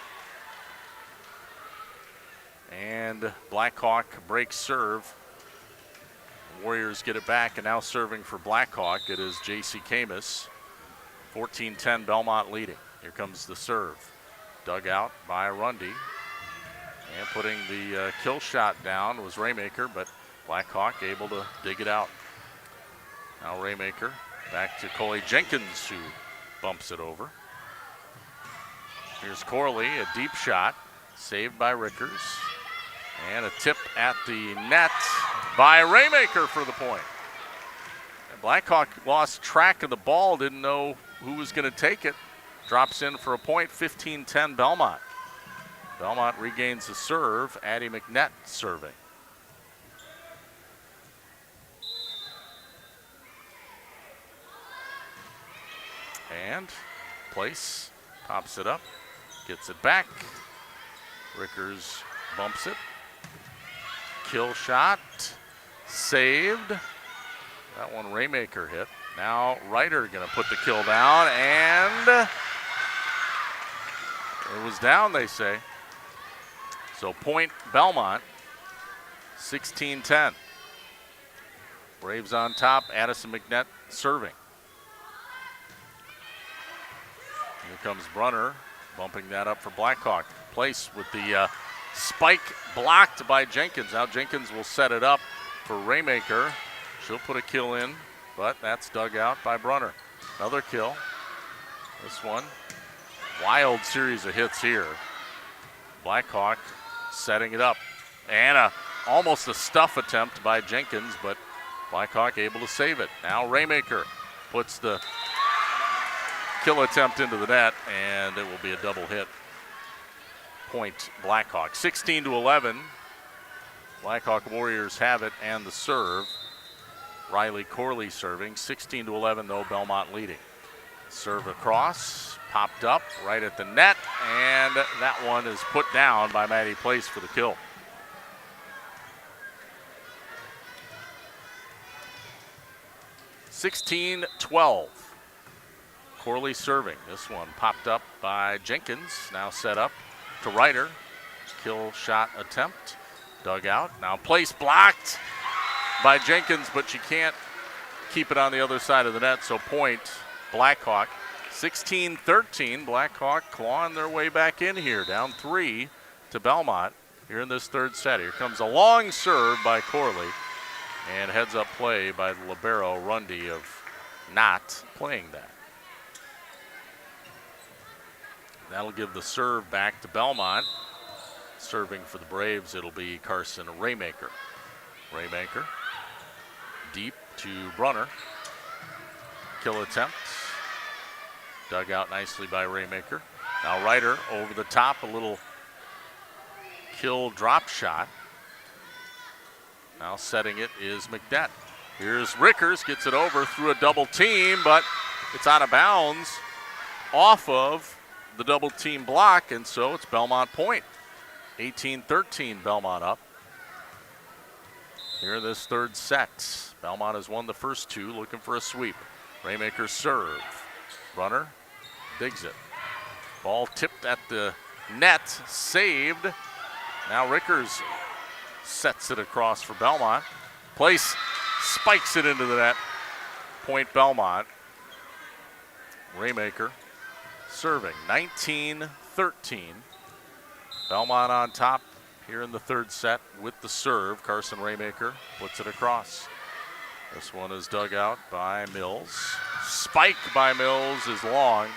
And Blackhawk breaks serve. Warriors get it back, and now serving for Blackhawk, it is J.C. Camus. 14-10, Belmont leading. Here comes the serve. Dug out by Rundy. And putting the kill shot down was Raymaker, but Blackhawk able to dig it out. Now Raymaker back to Coley Jenkins, who bumps it over. Here's Corley, a deep shot, saved by Rickers. And a tip at the net by Raymaker for the point. And Blackhawk lost track of the ball, didn't know who was going to take it. Drops in for a point, 15-10 Belmont. Belmont regains the serve, Addie McNett serving. And Place pops it up, gets it back. Rickers bumps it. Kill shot, saved. That one Raymaker hit. Now Ryder gonna put the kill down, and it was down, they say. So point Belmont, 16-10. Braves on top, Addison McNett serving. Here comes Brunner, bumping that up for Blackhawk. Place with the spike blocked by Jenkins. Now Jenkins will set it up for Raymaker. She'll put a kill in, but that's dug out by Brunner. Another kill. This one, wild series of hits here. Blackhawk setting it up. And almost a stuff attempt by Jenkins, but Blackhawk able to save it. Now Raymaker puts the kill attempt into the net, and it will be a double hit. Point Blackhawk. 16-11. Blackhawk Warriors have it and the serve. Riley Corley serving. 16-11 though, Belmont leading. Serve across, popped up right at the net, and that one is put down by Maddie Place for the kill. (16-12). Corley serving. This one popped up by Jenkins. Now set up to Ryder. Kill shot attempt. Dug out. Now Place blocked by Jenkins, but she can't keep it on the other side of the net. So point Blackhawk. 16-13. Blackhawk clawing their way back in here. Down 3 to Belmont here in this third set. Here comes a long serve by Corley. And heads up play by the libero Rundy of not playing that. That'll give the serve back to Belmont. Serving for the Braves, it'll be Carson Raymaker. Raymaker deep to Brunner. Kill attempt. Dug out nicely by Raymaker. Now Ryder over the top, a little kill drop shot. Now setting it is McNett. Here's Rickers, gets it over through a double team, but it's out of bounds off of the double team block, and so it's Belmont point. 18-13, Belmont up. Here in this third set, Belmont has won the first two, looking for a sweep. Raymaker serve. Runner digs it. Ball tipped at the net, saved. Now Rickers sets it across for Belmont. Place spikes it into the net. Point Belmont. Raymaker serving. 19-13. Belmont on top here in the third set with the serve. Carson Raymaker puts it across. This one is dug out by Mills. Spike by Mills is long.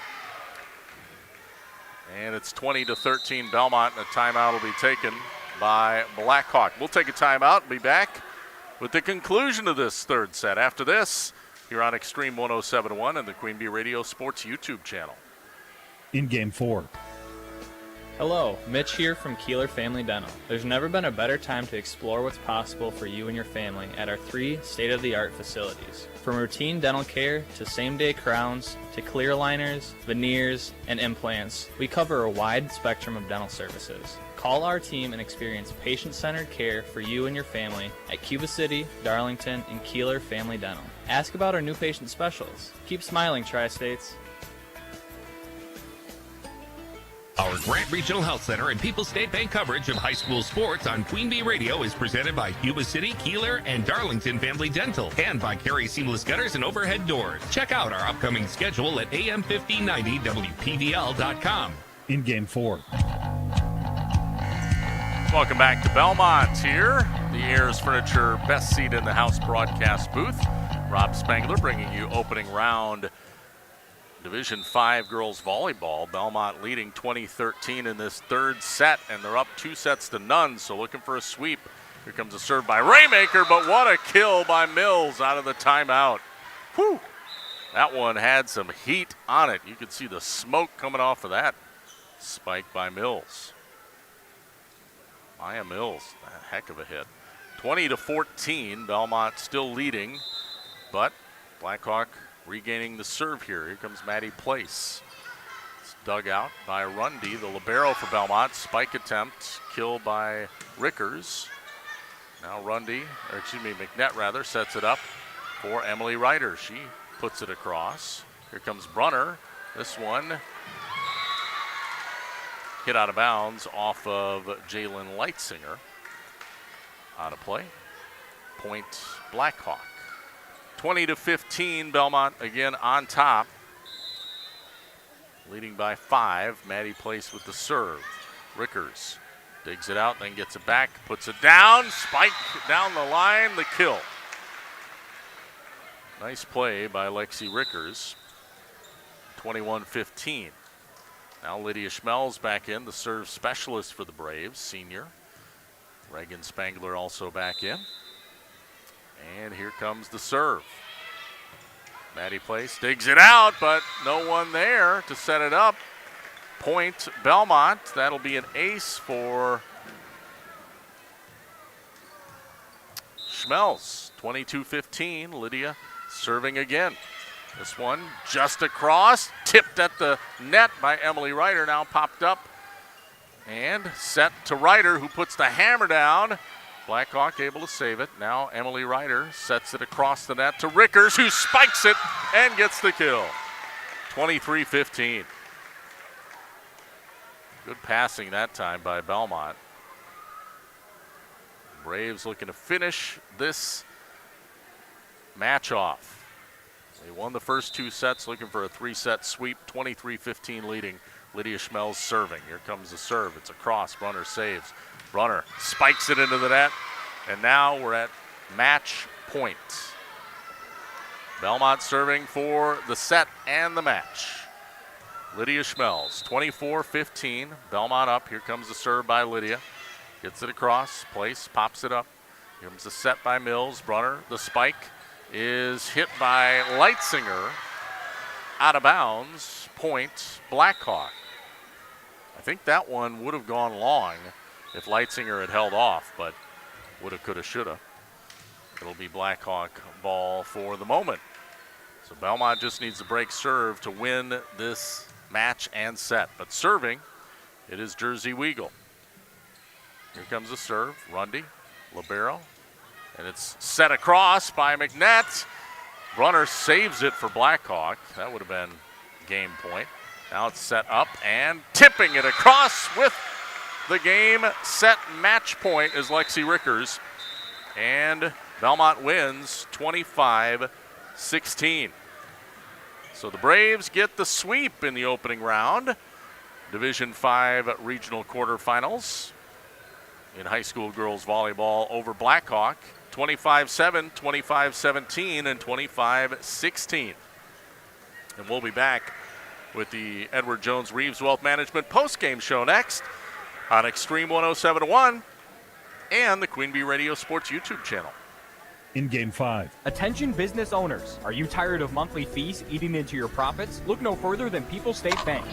And it's 20-13 Belmont, and a timeout will be taken by Blackhawk. We'll take a timeout and be back with the conclusion of this third set. After this, here on Extreme 107.1 and the Queen Bee Radio Sports YouTube channel. In Game 4. Hello, Mitch here from Kieler Family Dental. There's never been a better time to explore what's possible for you and your family at our 3 state-of-the-art facilities. From routine dental care to same-day crowns to clear aligners, veneers, and implants, we cover a wide spectrum of dental services. Call our team and experience patient-centered care for you and your family at Cuba City, Darlington, and Kieler Family Dental. Ask about our new patient specials. Keep smiling, Tri-States. Our Grant Regional Health Center and People's State Bank coverage of high school sports on Queen Bee Radio is presented by Cuba City, Kieler, and Darlington Family Dental, and by Carey Seamless Gutters and Overhead Doors. Check out our upcoming schedule at am1590wpdl.com. In Game 4. Welcome back to Belmont here. The Ayers Furniture Best Seat in the House broadcast booth. Rob Spangler bringing you opening round Division 5 girls volleyball. Belmont leading 20-13 in this third set, and they're up 2 sets to none, so looking for a sweep. Here comes a serve by Raymaker, but what a kill by Mills out of the timeout. Whew! That one had some heat on it. You could see the smoke coming off of that spike by Mills. Maya Mills, a heck of a hit. 20-14, Belmont still leading, but Blackhawk regaining the serve here. Here comes Maddie Place. It's dug out by Rundy, the libero for Belmont. Spike attempt, killed by Rickers. Now McNett rather, sets it up for Emily Ryder. She puts it across. Here comes Brunner. This one hit out of bounds off of Jalen Leitzinger. Out of play. Point Blackhawk. 20-15, Belmont again on top. Leading by 5. Maddie Place with the serve. Rickers digs it out, then gets it back, puts it down. Spike down the line, the kill. Nice play by Lexi Rickers. 21-15. Now Lydia Schmelz back in, the serve specialist for the Braves, senior. Reagan Spangler also back in. And here comes the serve. Maddie Place digs it out, but no one there to set it up. Point Belmont. That'll be an ace for Schmelz. 22-15. Lydia serving again. This one just across, tipped at the net by Emily Ryder, now popped up and set to Ryder, who puts the hammer down. Blackhawk able to save it. Now Emily Ryder sets it across the net to Rickers, who spikes it and gets the kill. 23-15. Good passing that time by Belmont. Braves looking to finish this match off. They won the first 2 sets, looking for a 3-set sweep. 23-15 leading. Lydia Schmelz serving. Here comes the serve. It's a cross. Brunner saves. Brunner spikes it into the net. And now we're at match point. Belmont serving for the set and the match. Lydia Schmelz, 24-15. Belmont up. Here comes the serve by Lydia. Gets it across. Place, pops it up. Here comes the set by Mills. Brunner, the spike is hit by Leitzinger. Out of bounds. Point Blackhawk. I think that one would have gone long if Leitzinger had held off, but woulda, coulda, shoulda. It'll be Blackhawk ball for the moment. So Belmont just needs to break serve to win this match and set. But serving, it is Jersey Weagle. Here comes the serve. Rundy, libero. And it's set across by McNett. Brunner saves it for Blackhawk. That would have been game point. Now it's set up and tipping it across with the game set match point is Lexi Rickers. And Belmont wins 25-16. So the Braves get the sweep in the opening round. Division 5 regional quarterfinals in high school girls volleyball over Blackhawk. 25-7, 25-17, and 25-16. And we'll be back with the Edward Jones Reeves Wealth Management postgame show next on Extreme 107.1 and the Queen Bee Radio Sports YouTube channel. In Game 5. Attention business owners. Are you tired of monthly fees eating into your profits? Look no further than People State Bank.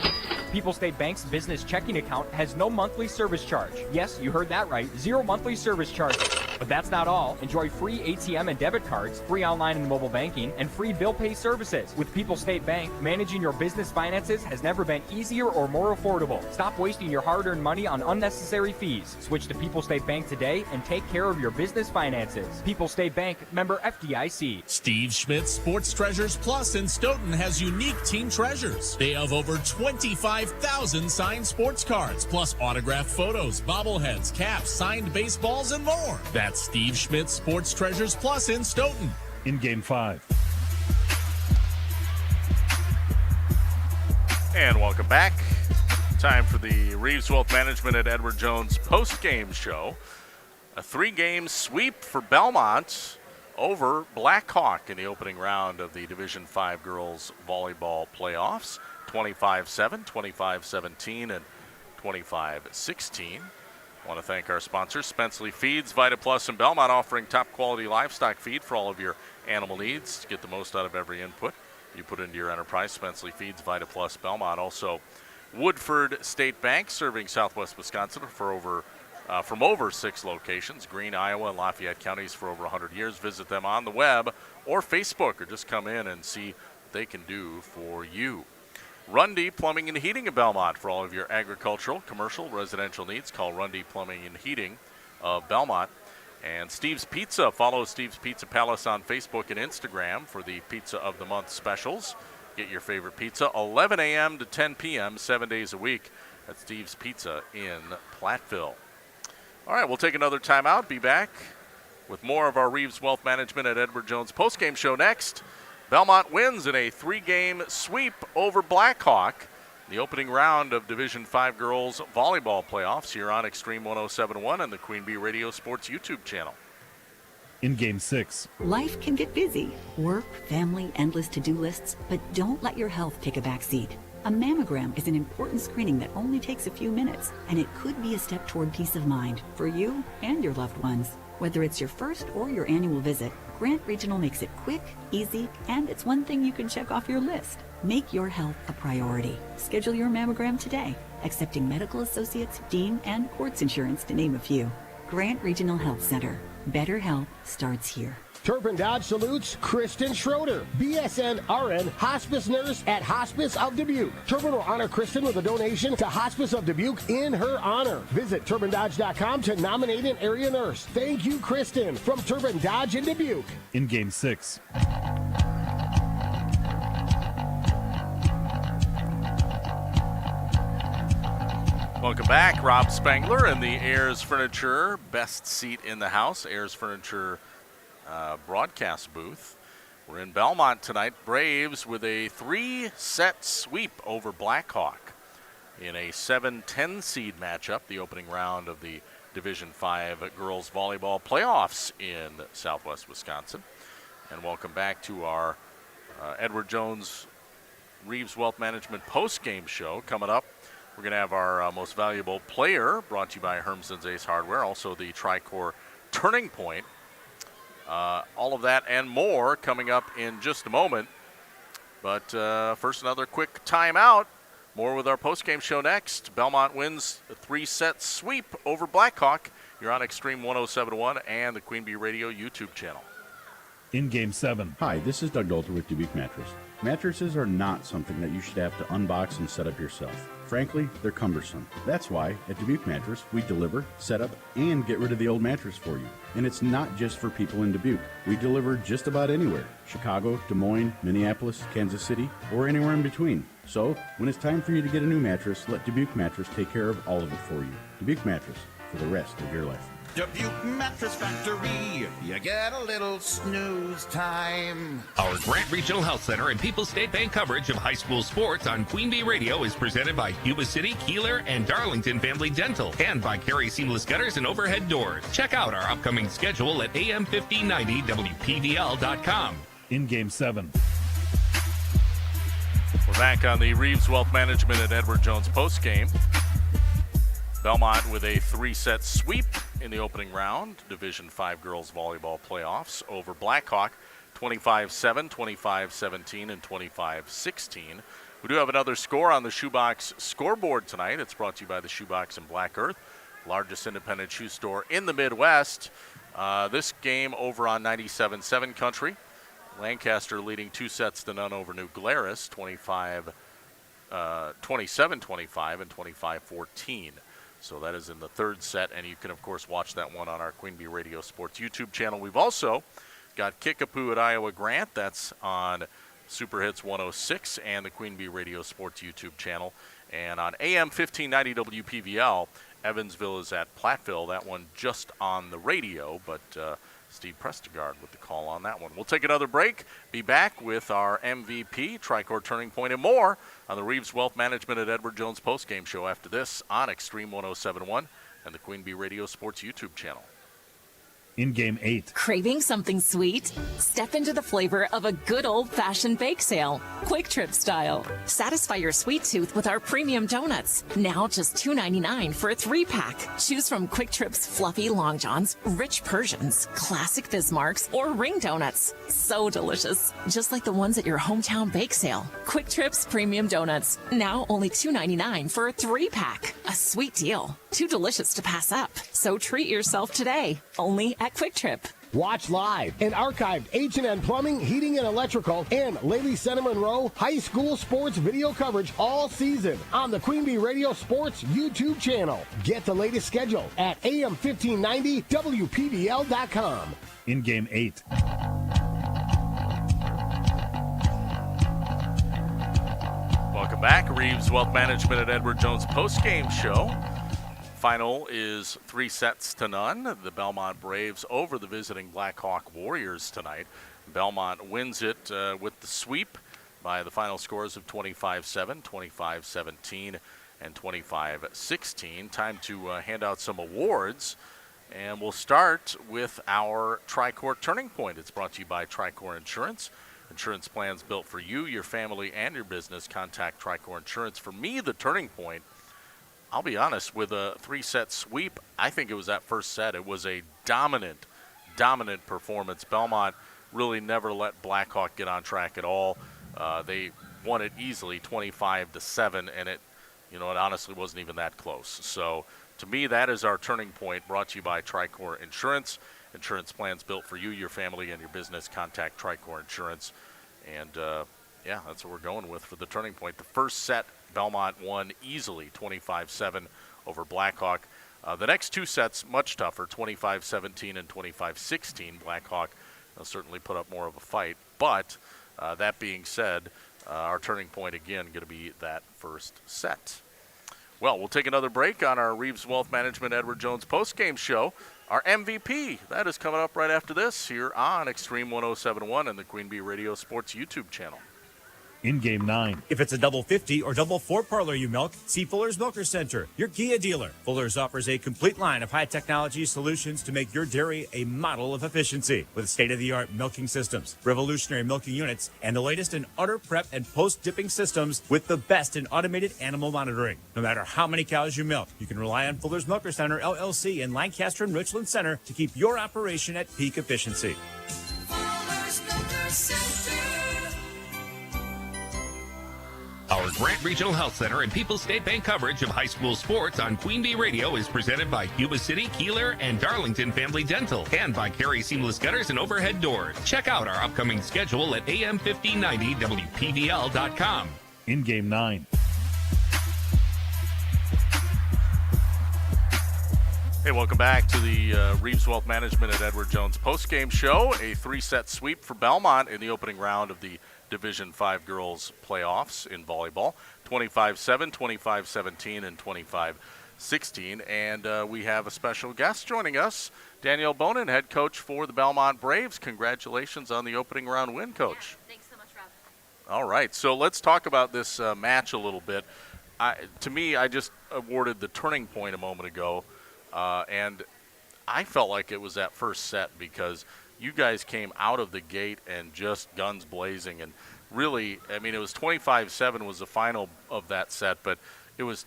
People State Bank's business checking account has no monthly service charge. Yes, you heard that right. 0 monthly service charges. But that's not all. Enjoy free ATM and debit cards, free online and mobile banking, and free bill pay services. With People State Bank, managing your business finances has never been easier or more affordable. Stop wasting your hard-earned money on unnecessary fees. Switch to People State Bank today and take care of your business finances. People State Bank, member FDIC. Steve Schmidt Sports Treasures Plus in Stoughton has unique team treasures. They have over 25,000 signed sports cards, plus autographed photos, bobbleheads, caps, signed baseballs, and more. That's Steve Schmidt Sports Treasures Plus in Stoughton. In Game 5. And welcome back. Time for the Reeves Wealth Management at Edward Jones post-game show. A 3-game sweep for Belmont over Blackhawk in the opening round of the Division 5 girls volleyball playoffs. 25-7, 25-17, and 25-16. I want to thank our sponsors, Spenceley Feeds, Vita Plus, and Belmont, offering top quality livestock feed for all of your animal needs. To get the most out of every input you put into your enterprise. Spenceley Feeds, Vita Plus, Belmont. Also, Woodford State Bank, serving Southwest Wisconsin from over 6 locations. Greene, Iowa, and Lafayette counties for over 100 years. Visit them on the web or Facebook, or just come in and see they can do for you. Rundy Plumbing and Heating of Belmont for all of your agricultural, commercial, residential needs. Call Rundy Plumbing and Heating of Belmont. And Steve's Pizza. Follow Steve's Pizza Palace on Facebook and Instagram for the Pizza of the Month specials. Get your favorite pizza 11 a.m. to 10 p.m. 7 days a week at Steve's Pizza in Platteville. All right, we'll take another timeout. Be back with more of our Reeves Wealth Management at Edward Jones postgame show next. Belmont wins in a 3-game sweep over Blackhawk. The opening round of Division 5 girls volleyball playoffs here on Extreme 107.1 and the Queen Bee Radio Sports YouTube channel. In Game 6. Life can get busy. Work, family, endless to-do lists, but don't let your health take a backseat. A mammogram is an important screening that only takes a few minutes, and it could be a step toward peace of mind for you and your loved ones. Whether it's your first or your annual visit, Grant Regional makes it quick, easy, and it's one thing you can check off your list. Make your health a priority. Schedule your mammogram today, accepting medical associates, dean, and courts insurance to name a few. Grant Regional Health Center. Better health starts here. Turpin Dodge salutes Kristen Schroeder, BSN RN, hospice nurse at Hospice of Dubuque. Turpin will honor Kristen with a donation to Hospice of Dubuque in her honor. Visit TurpinDodge.com to nominate an area nurse. Thank you, Kristen, from Turpin Dodge in Dubuque. In Game 6. Welcome back. Rob Spangler in the Ayers Furniture best seat in the house. Ayers Furniture broadcast booth. We're in Belmont tonight. Braves with a 3-set sweep over Blackhawk in a 7-10 seed matchup, the opening round of the Division 5 girls volleyball playoffs in Southwest Wisconsin. And welcome back to our Edward Jones Reeves Wealth Management post-game show. Coming up, we're going to have our most valuable player, brought to you by Hermson's Ace Hardware, also the Tricor Turning Point. All of that and more coming up in just a moment. But first, another quick timeout. More with our postgame show next. Belmont wins a 3-set sweep over Blackhawk. You're on Extreme 107.1 and the Queen Bee Radio YouTube channel. In Game 7. Hi, this is Doug Dolter with Dubuque Mattress. Mattresses are not something that you should have to unbox and set up yourself. Frankly, they're cumbersome. That's why at Dubuque Mattress, we deliver, set up, and get rid of the old mattress for you. And it's not just for people in Dubuque. We deliver just about anywhere. Chicago, Des Moines, Minneapolis, Kansas City, or anywhere in between. So, when it's time for you to get a new mattress, let Dubuque Mattress take care of all of it for you. Dubuque Mattress, for the rest of your life. Dubuque Mattress Factory, you get a little snooze time. Our Grant Regional Health Center and People's State Bank coverage of high school sports on Queen Bee Radio is presented by Cuba City, Kieler, and Darlington Family Dental, and by Carey Seamless Gutters and Overhead Doors. Check out our upcoming schedule at am1590wpvl.com. In Game 7. We're back on the Reeves Wealth Management at Edward Jones postgame. Belmont with a 3-set sweep in the opening round, Division 5 girls volleyball playoffs over Blackhawk, 25-7, 25-17, and 25-16. We do have another score on the Shoebox scoreboard tonight. It's brought to you by the Shoebox in Black Earth, largest independent shoe store in the Midwest. This game over on 97.7 Country. Lancaster leading 2-0 over New Glarus, 27-25 and 25-14. So that is in the third set, and you can, of course, watch that one on our Queen Bee Radio Sports YouTube channel. We've also got Kickapoo at Iowa Grant. That's on Super Hits 106 and the Queen Bee Radio Sports YouTube channel. And on AM 1590 WPVL, Evansville is at Platteville. That one just on the radio, but Steve Prestegard with the call on that one. We'll take another break, be back with our MVP, Tricor Turning Point, and more on the Reeves Wealth Management at Edward Jones postgame show after this on Extreme 107.1 and the Queen Bee Radio Sports YouTube channel. In Game 8. Craving something sweet? Step into the flavor of a good old-fashioned bake sale, Quick Trip style. Satisfy your sweet tooth with our premium donuts. Now just $2.99 for a 3-pack. Choose from Quick Trip's fluffy Long Johns, rich Persians, classic Bismarcks, or ring donuts. So delicious, just like the ones at your hometown bake sale. Quick Trip's premium donuts. Now only $2.99 for a 3-pack. A sweet deal. Too delicious to pass up. So treat yourself today. Only at Quick Trip. Watch live and archived H&N Plumbing, Heating, and Electrical and Lady Center Monroe high school sports video coverage all season on the Queen Bee Radio Sports YouTube channel. Get the latest schedule at AM1590WPBL.com. In game 8. Welcome back. Reeves Wealth Management at Edward Jones postgame show. Final is 3-0. The Belmont Braves over the visiting Blackhawk Warriors tonight. Belmont wins it with the sweep by the final scores of 25-7, 25-17, and 25-16. Time to hand out some awards. And we'll start with our Tricor Turning Point. It's brought to you by Tricor Insurance. Insurance plans built for you, your family, and your business. Contact Tricor Insurance. For me, the turning point, I'll be honest, with a 3-set sweep, I think it was that first set. It was a dominant performance. Belmont really never let Blackhawk get on track at all. They won it easily, 25-7, and it honestly wasn't even that close. So to me, that is our turning point, brought to you by Tricor Insurance. Insurance plans built for you, your family, and your business. Contact Tricor Insurance. And, that's what we're going with for the turning point. The first set, Belmont won easily, 25-7 over Blackhawk. The next two sets, much tougher, 25-17 and 25-16. Blackhawk certainly put up more of a fight. But that being said, our turning point, again, going to be that first set. Well, we'll take another break on our Reeves Wealth Management Edward Jones postgame show. Our MVP, that is coming up right after this here on Extreme 107.1 and the Queen Bee Radio Sports YouTube channel. In game 9. If it's a double 50 or double 4 parlor you milk, see Fuller's Milker Center, your Kia dealer. Fuller's offers a complete line of high technology solutions to make your dairy a model of efficiency with state-of-the-art milking systems, revolutionary milking units, and the latest in udder prep and post-dipping systems with the best in automated animal monitoring. No matter how many cows you milk, you can rely on Fuller's Milker Center, LLC in Lancaster and Richland Center to keep your operation at peak efficiency. Fuller's Milker Center. Our Grant Regional Health Center and People's State Bank coverage of high school sports on Queen Bee Radio is presented by Cuba City, Kieler, and Darlington Family Dental, and by Carey Seamless Gutters and Overhead Doors. Check out our upcoming schedule at AM1590WPBL.com. In game 9. Hey, welcome back to the Reeves Wealth Management at Edward Jones postgame show. A 3-set sweep for Belmont in the opening round of the Division 5 girls playoffs in volleyball. 25-7, 25-17, and 25-16. And we have a special guest joining us, Danielle Bonin, head coach for the Belmont Braves. Congratulations on the opening round win, Coach. Yeah, thanks so much, Rob. All right, so let's talk about this match a little bit. To me, I just awarded the turning point a moment ago. And I felt like it was that first set because you guys came out of the gate and just guns blazing. And really, I mean, it was 25-7 was the final of that set, but it was,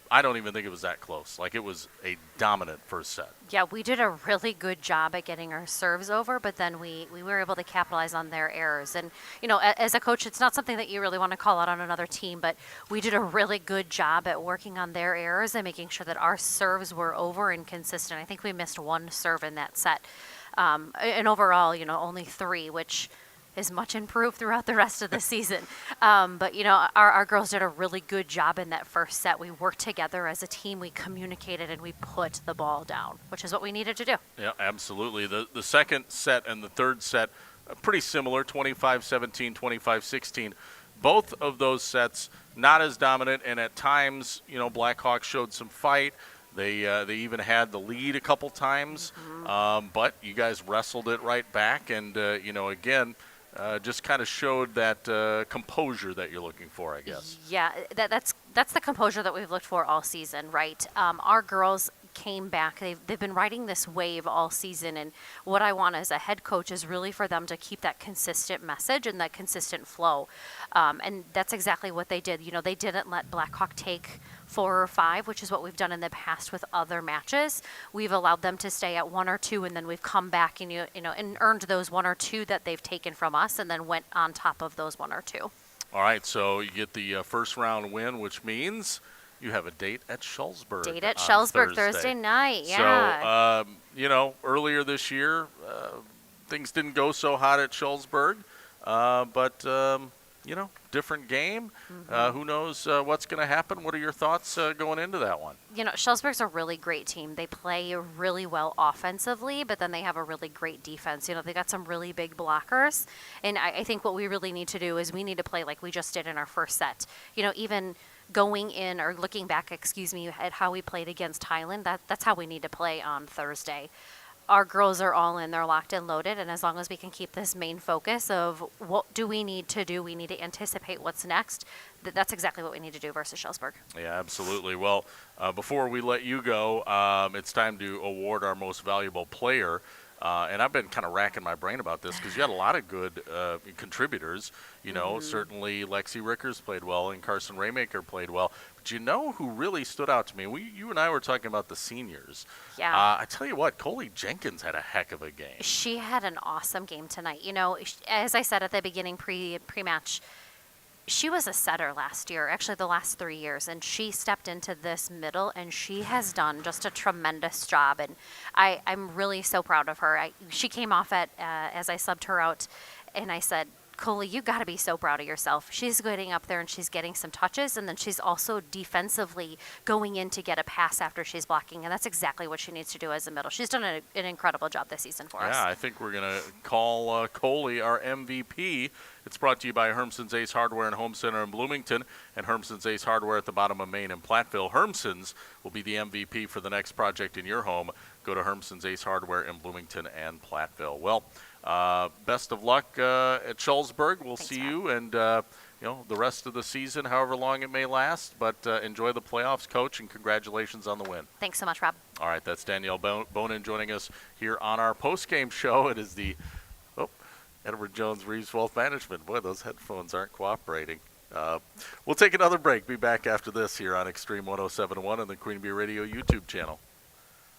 I don't even think it was that close. Like, it was a dominant first set. Yeah, we did a really good job at getting our serves over, but then we were able to capitalize on their errors. And, as a coach, it's not something that you really want to call out on another team, but we did a really good job at working on their errors and making sure that our serves were over and consistent. I think we missed one serve in that set. And overall, only 3, which is much improved throughout the rest of the season. But, our girls did a really good job in that first set. We worked together as a team. We communicated and we put the ball down, which is what we needed to do. Yeah, absolutely. The second set and the third set, pretty similar, 25-17, 25-16. Both of those sets not as dominant, and at times, Blackhawks showed some fight. They even had the lead a couple times, but you guys wrestled it right back, and again, just kind of showed that composure that you're looking for, I guess. Yeah, that's the composure that we've looked for all season, right? Our girls came back. They've been riding this wave all season, and what I want as a head coach is really for them to keep that consistent message and that consistent flow, and that's exactly what they did. They didn't let Blackhawk take 4 or 5, which is what we've done in the past with other matches. We've allowed them to stay at 1 or 2, and then we've come back and and earned those 1 or 2 that they've taken from us, and then went on top of those 1 or 2. All right, so you get the first round win, which means you have a date at Schulzberg. Date at on Schulzberg Thursday night, yeah. So, earlier this year, things didn't go so hot at Schulzberg, but different game. Who knows what's going to happen? What are your thoughts going into that one? Schulzberg's a really great team. They play really well offensively, but then they have a really great defense. They got some really big blockers. And I think what we really need to do is we need to play like we just did in our first set. Even going in or looking back, at how we played against Highland, that's how we need to play on Thursday. Our girls are all in, they're locked and loaded, and as long as we can keep this main focus of what do we need to do, we need to anticipate what's next, that's exactly what we need to do versus Schulzberg. Yeah, absolutely. Well, before we let you go, it's time to award our most valuable player. And I've been kind of racking my brain about this because you had a lot of good contributors. Certainly Lexi Rickers played well and Carson Raymaker played well. But who really stood out to me? You and I were talking about the seniors. Yeah. I tell you what, Coley Jenkins had a heck of a game. She had an awesome game tonight. As I said at the beginning pre-match, she was a setter last year, actually the last 3 years, and she stepped into this middle, and she has done just a tremendous job, and I'm really so proud of her. She came off as I subbed her out, and I said, Coley, you got to be so proud of yourself. She's getting up there and she's getting some touches, and then she's also defensively going in to get a pass after she's blocking, and that's exactly what she needs to do as a middle. She's done an incredible job this season for us. Yeah, I think we're going to call Coley our MVP. It's brought to you by Hermson's Ace Hardware and Home Center in Bloomington and Hermson's Ace Hardware at the bottom of Main in Platteville. Hermson's will be the MVP for the next project in your home. Go to Hermson's Ace Hardware in Bloomington and Platteville. Well, best of luck at Schulzberg. We'll see you and the rest of the season, however long it may last. But enjoy the playoffs, Coach, and congratulations on the win. Thanks so much, Rob. All right, that's Danielle Bonin joining us here on our post-game show. It is the Edward Jones Reeves Wealth Management. Boy, those headphones aren't cooperating. We'll take another break. Be back after this here on Extreme 107.1 and the Queen Bee Radio YouTube channel.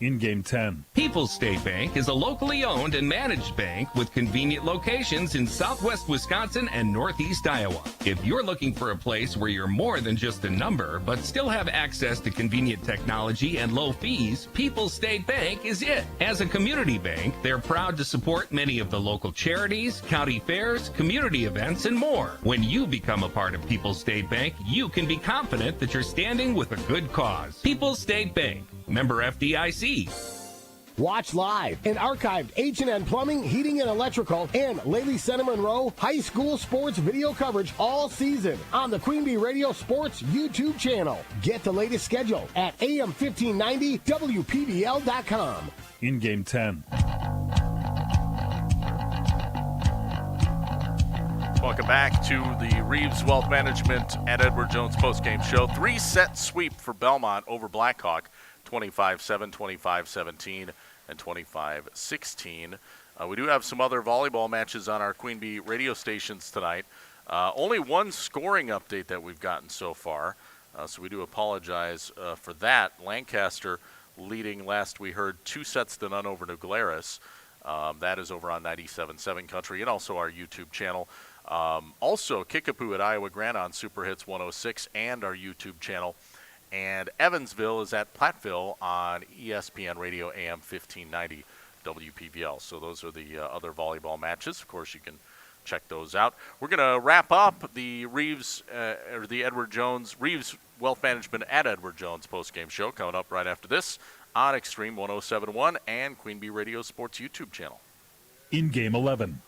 In Game 10. People's State Bank is a locally owned and managed bank with convenient locations in southwest Wisconsin and northeast Iowa. If you're looking for a place where you're more than just a number, but still have access to convenient technology and low fees, People's State Bank is it. As a community bank, they're proud to support many of the local charities, county fairs, community events, and more. When you become a part of People's State Bank, you can be confident that you're standing with a good cause. People's State Bank. Member FDIC. Watch live and archived H&N Plumbing, Heating, and Electrical and Lady Center Monroe High School Sports video coverage all season on the Queen Bee Radio Sports YouTube channel. Get the latest schedule at AM1590WPBL.com. In Game 10. Welcome back to the Reeves Wealth Management at Edward Jones postgame show. 3-set sweep for Belmont over Blackhawk. 25-7, 25-17, and 25-16. We do have some other volleyball matches on our Queen Bee radio stations tonight. Only one scoring update that we've gotten so far, so we do apologize for that. Lancaster leading last we heard 2-0 over New Glarus. That is over on 97.7 Country and also our YouTube channel. Also, Kickapoo at Iowa Grant on Super Hits 106 and our YouTube channel. And Evansville is at Platteville on ESPN Radio AM 1590 WPVL. So those are the other volleyball matches. Of course, you can check those out. We're going to wrap up the Reeves Wealth Management at Edward Jones postgame show coming up right after this on Extreme 107.1 and Queen Bee Radio Sports YouTube channel. In Game 11.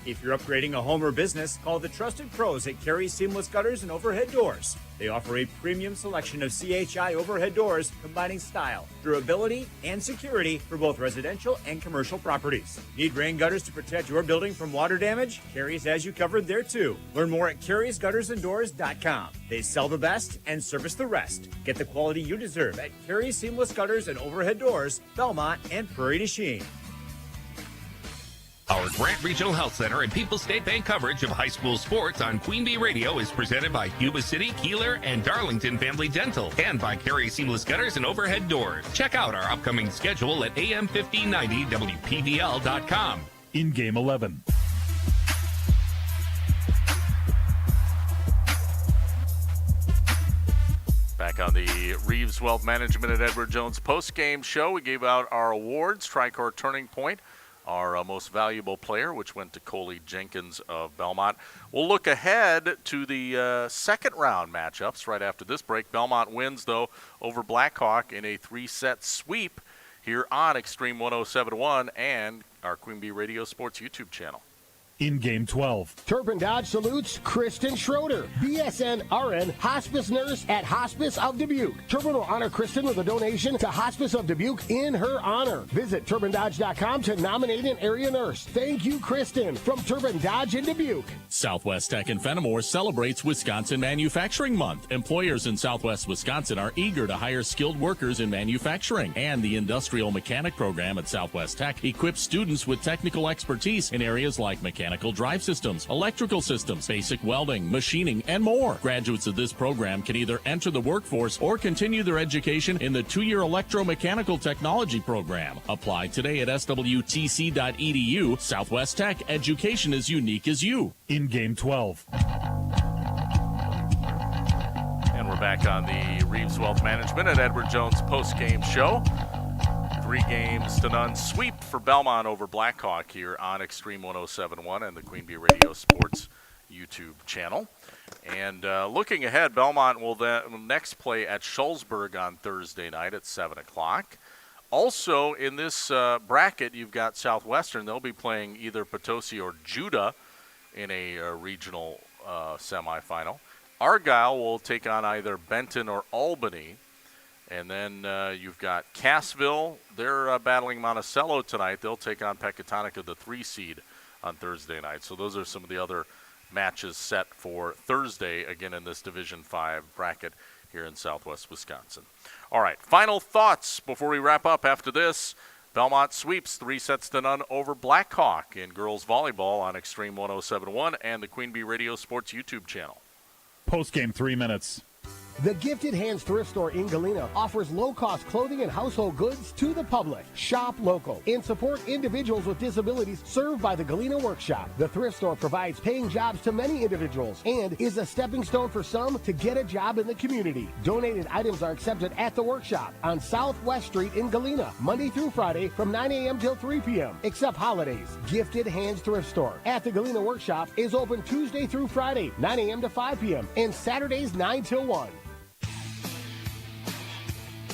If you're upgrading a home or business, call the trusted pros at Carey Seamless Gutters and Overhead Doors. They offer a premium selection of CHI overhead doors combining style, durability, and security for both residential and commercial properties. Need rain gutters to protect your building from water damage? Carey's has you covered there too. Learn more at Carey'sGuttersandDoors.com. They sell the best and service the rest. Get the quality you deserve at Carey Seamless Gutters and Overhead Doors, Belmont, and Prairie du Chien. Our Grant Regional Health Center and People's State Bank coverage of high school sports on Queen Bee Radio is presented by Cuba City, Kieler, and Darlington Family Dental, and by Carey Seamless Gutters and Overhead Doors. Check out our upcoming schedule at AM1590WPVL.com. In Game 11. back on the Reeves Wealth Management at Edward Jones post-game show. We gave out our awards. Tricor Turning Point, our most valuable player, which went to Coley Jenkins of Belmont. We'll look ahead to the second round matchups right after this break. Belmont wins, though, over Blackhawk in a 3-set sweep here on Extreme 107.1 and our Queen Bee Radio Sports YouTube channel. In Game 12. Turpin Dodge salutes Kristen Schroeder, BSN RN Hospice Nurse at Hospice of Dubuque. Turpin will honor Kristen with a donation to Hospice of Dubuque in her honor. Visit TurpinDodge.com to nominate an area nurse. Thank you, Kristen, from Turpin Dodge in Dubuque. Southwest Tech in Fenimore celebrates Wisconsin Manufacturing Month. Employers in Southwest Wisconsin are eager to hire skilled workers in manufacturing, and the Industrial Mechanic program at Southwest Tech equips students with technical expertise in areas like mechanical drive systems, electrical systems, basic welding, machining, and more. Graduates of this program can either enter the workforce or continue their education in the 2-year electromechanical technology program. Apply today at swtc.edu. Southwest Tech, education as unique as you. In Game 12. And we're back on the Reeves Wealth Management at Edward Jones post-game show. 3-0 sweep for Belmont over Blackhawk here on Extreme 107.1 and the Queen Bee Radio Sports YouTube channel. And looking ahead, Belmont will next play at Schulzburg on Thursday night at 7 o'clock. Also in this bracket, you've got Southwestern. They'll be playing either Potosi or Judah in a regional semifinal. Argyle will take on either Benton or Albany. And then you've got Cassville. They're battling Monticello tonight. They'll take on Pecatonica, the 3 seed, on Thursday night. So those are some of the other matches set for Thursday, again in this Division 5 bracket here in Southwest Wisconsin. All right, final thoughts before we wrap up after this. Belmont sweeps 3-0 over Blackhawk in girls volleyball on Extreme 107.1 and the Queen Bee Radio Sports YouTube channel. Post-game 3 minutes. The Gifted Hands Thrift Store in Galena offers low-cost clothing and household goods to the public. Shop local and support individuals with disabilities served by the Galena Workshop. The thrift store provides paying jobs to many individuals and is a stepping stone for some to get a job in the community. Donated items are accepted at the workshop on Southwest Street in Galena, Monday through Friday from 9 a.m. till 3 p.m., except holidays. Gifted Hands Thrift Store at the Galena Workshop is open Tuesday through Friday, 9 a.m. to 5 p.m., and Saturdays 9 till 1.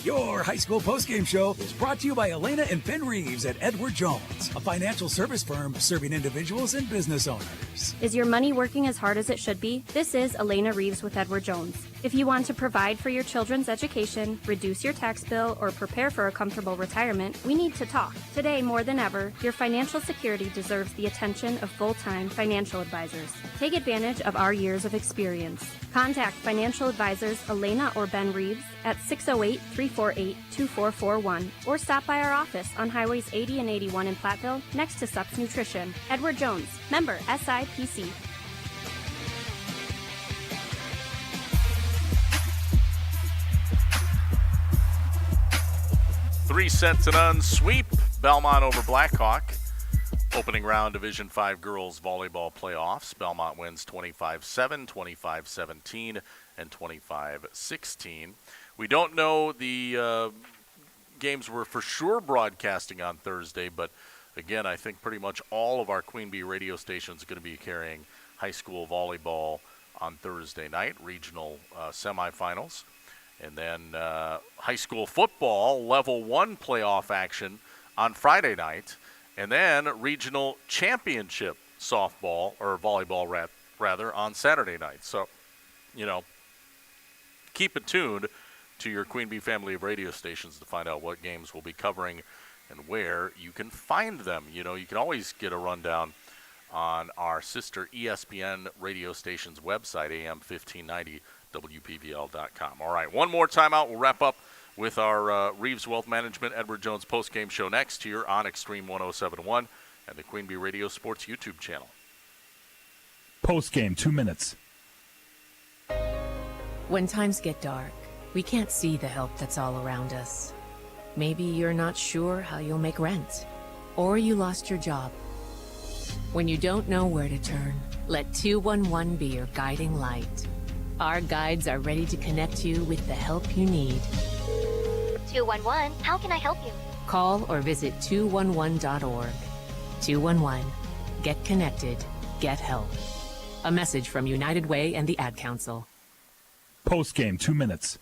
Your high school postgame show is brought to you by Elena and Ben Reeves at Edward Jones, a financial service firm serving individuals and business owners. Is your money working as hard as it should be? This is Elena Reeves with Edward Jones. If you want to provide for your children's education, reduce your tax bill, or prepare for a comfortable retirement, we need to talk. Today, more than ever, your financial security deserves the attention of full-time financial advisors. Take advantage of our years of experience. Contact financial advisors Elena or Ben Reeves at 608-348-2441 or stop by our office on Highways 80 and 81 in Platteville next to Sups Nutrition. Edward Jones, member SIPC. 3-0 sweep, Belmont over Blackhawk. Opening round Division 5 girls volleyball playoffs. Belmont wins 25-7, 25-17, and 25-16. We don't know the games we're for sure broadcasting on Thursday, but again, I think pretty much all of our Queen Bee radio stations are going to be carrying high school volleyball on Thursday night, regional semifinals. And then high school football, level 1 playoff action on Friday night. And then regional championship softball, or volleyball rather, on Saturday night. So, you know, keep it tuned to your Queen Bee family of radio stations to find out what games we'll be covering and where you can find them. You know, you can always get a rundown on our sister ESPN radio station's website, AM1590. WPVL.com. All right, one more timeout. We'll wrap up with our Reeves Wealth Management Edward Jones postgame show next here on Extreme 107.1 and the Queen Bee Radio Sports YouTube channel. Postgame 2 minutes. When times get dark, we can't see the help that's all around us. Maybe you're not sure how you'll make rent, or you lost your job. When you don't know where to turn, let 211 be your guiding light. Our guides are ready to connect you with the help you need. 211, how can I help you? Call or visit 211.org. 211. Get connected. Get help. A message from United Way and the Ad Council. Post game, 2 minutes.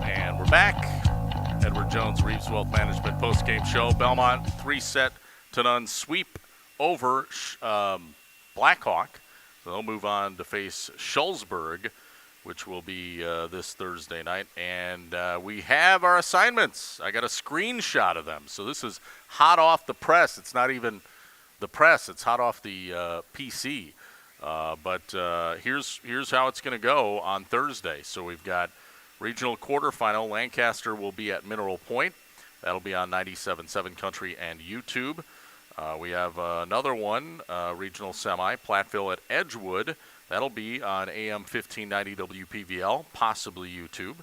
And we're back. Edward Jones, Reeves Wealth Management post-game show. Belmont 3-0 sweep over Blackhawk. So they'll move on to face Schulzburg, which will be this Thursday night. And we have our assignments. I got a screenshot of them. So this is hot off the press. It's not even the press. It's hot off the PC. But here's how it's going to go on Thursday. So we've got regional quarterfinal. Lancaster will be at Mineral Point. That'll be on 97.7 Country and YouTube. We have another one, regional semi, Platteville at Edgewood. That'll be on AM 1590 WPVL, possibly YouTube.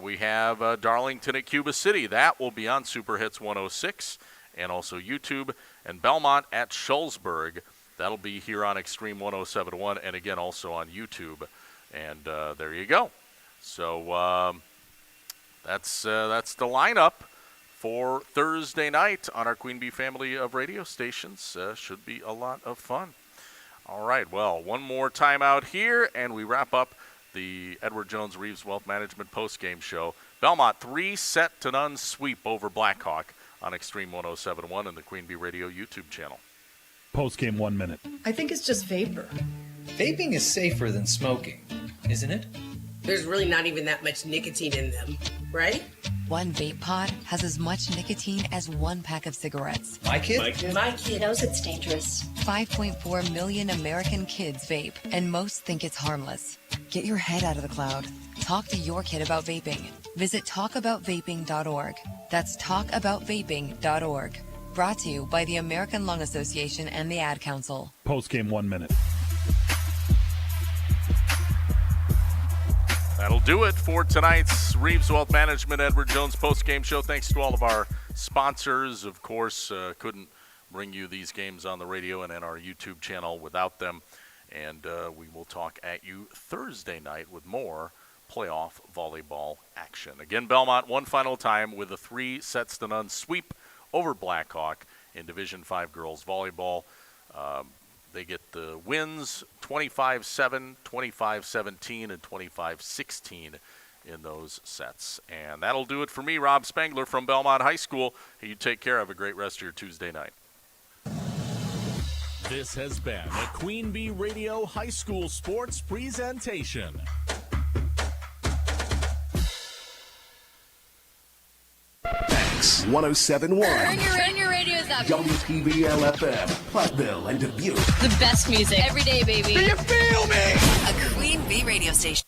We have Darlington at Cuba City. That will be on Super Hits 106 and also YouTube. And Belmont at Schulzburg. That'll be here on Extreme 107.1 and again also on YouTube. And there you go. So that's the lineup for Thursday night on our Queen Bee family of radio stations. Should be a lot of fun. All right, well, one more time out here, and we wrap up the Edward Jones Reeves Wealth Management post-game show. Belmont 3-0 sweep over Blackhawk on Extreme 107.1 and the Queen Bee Radio YouTube channel. Post game, 1 minute. I think it's just vapor. Vaping is safer than smoking, isn't it? There's really not even that much nicotine in them, right? One vape pod has as much nicotine as one pack of cigarettes. My kid? My kid knows it's dangerous. 5.4 million American kids vape, and most think it's harmless. Get your head out of the cloud. Talk to your kid about vaping. Visit talkaboutvaping.org. That's talkaboutvaping.org. Brought to you by the American Lung Association and the Ad Council. Post game, 1 minute. That'll do it for tonight's Reeves Wealth Management Edward Jones post-game show. Thanks to all of our sponsors. Of course, couldn't bring you these games on the radio and on our YouTube channel without them. And we will talk at you Thursday night with more playoff volleyball action. Again, Belmont one final time with a 3-0 sweep over Blackhawk in Division 5 girls volleyball. They get the wins 25-7, 25-17, and 25-16 in those sets. And that'll do it for me, Rob Spangler from Belmont High School. You take care. Have a great rest of your Tuesday night. This has been a Queen Bee Radio High School Sports presentation. X 107.1. Turn your radios up. WPVL FM, Platteville and Dubuque. The best music every day, baby. Do you feel me? A Queen Bee radio station.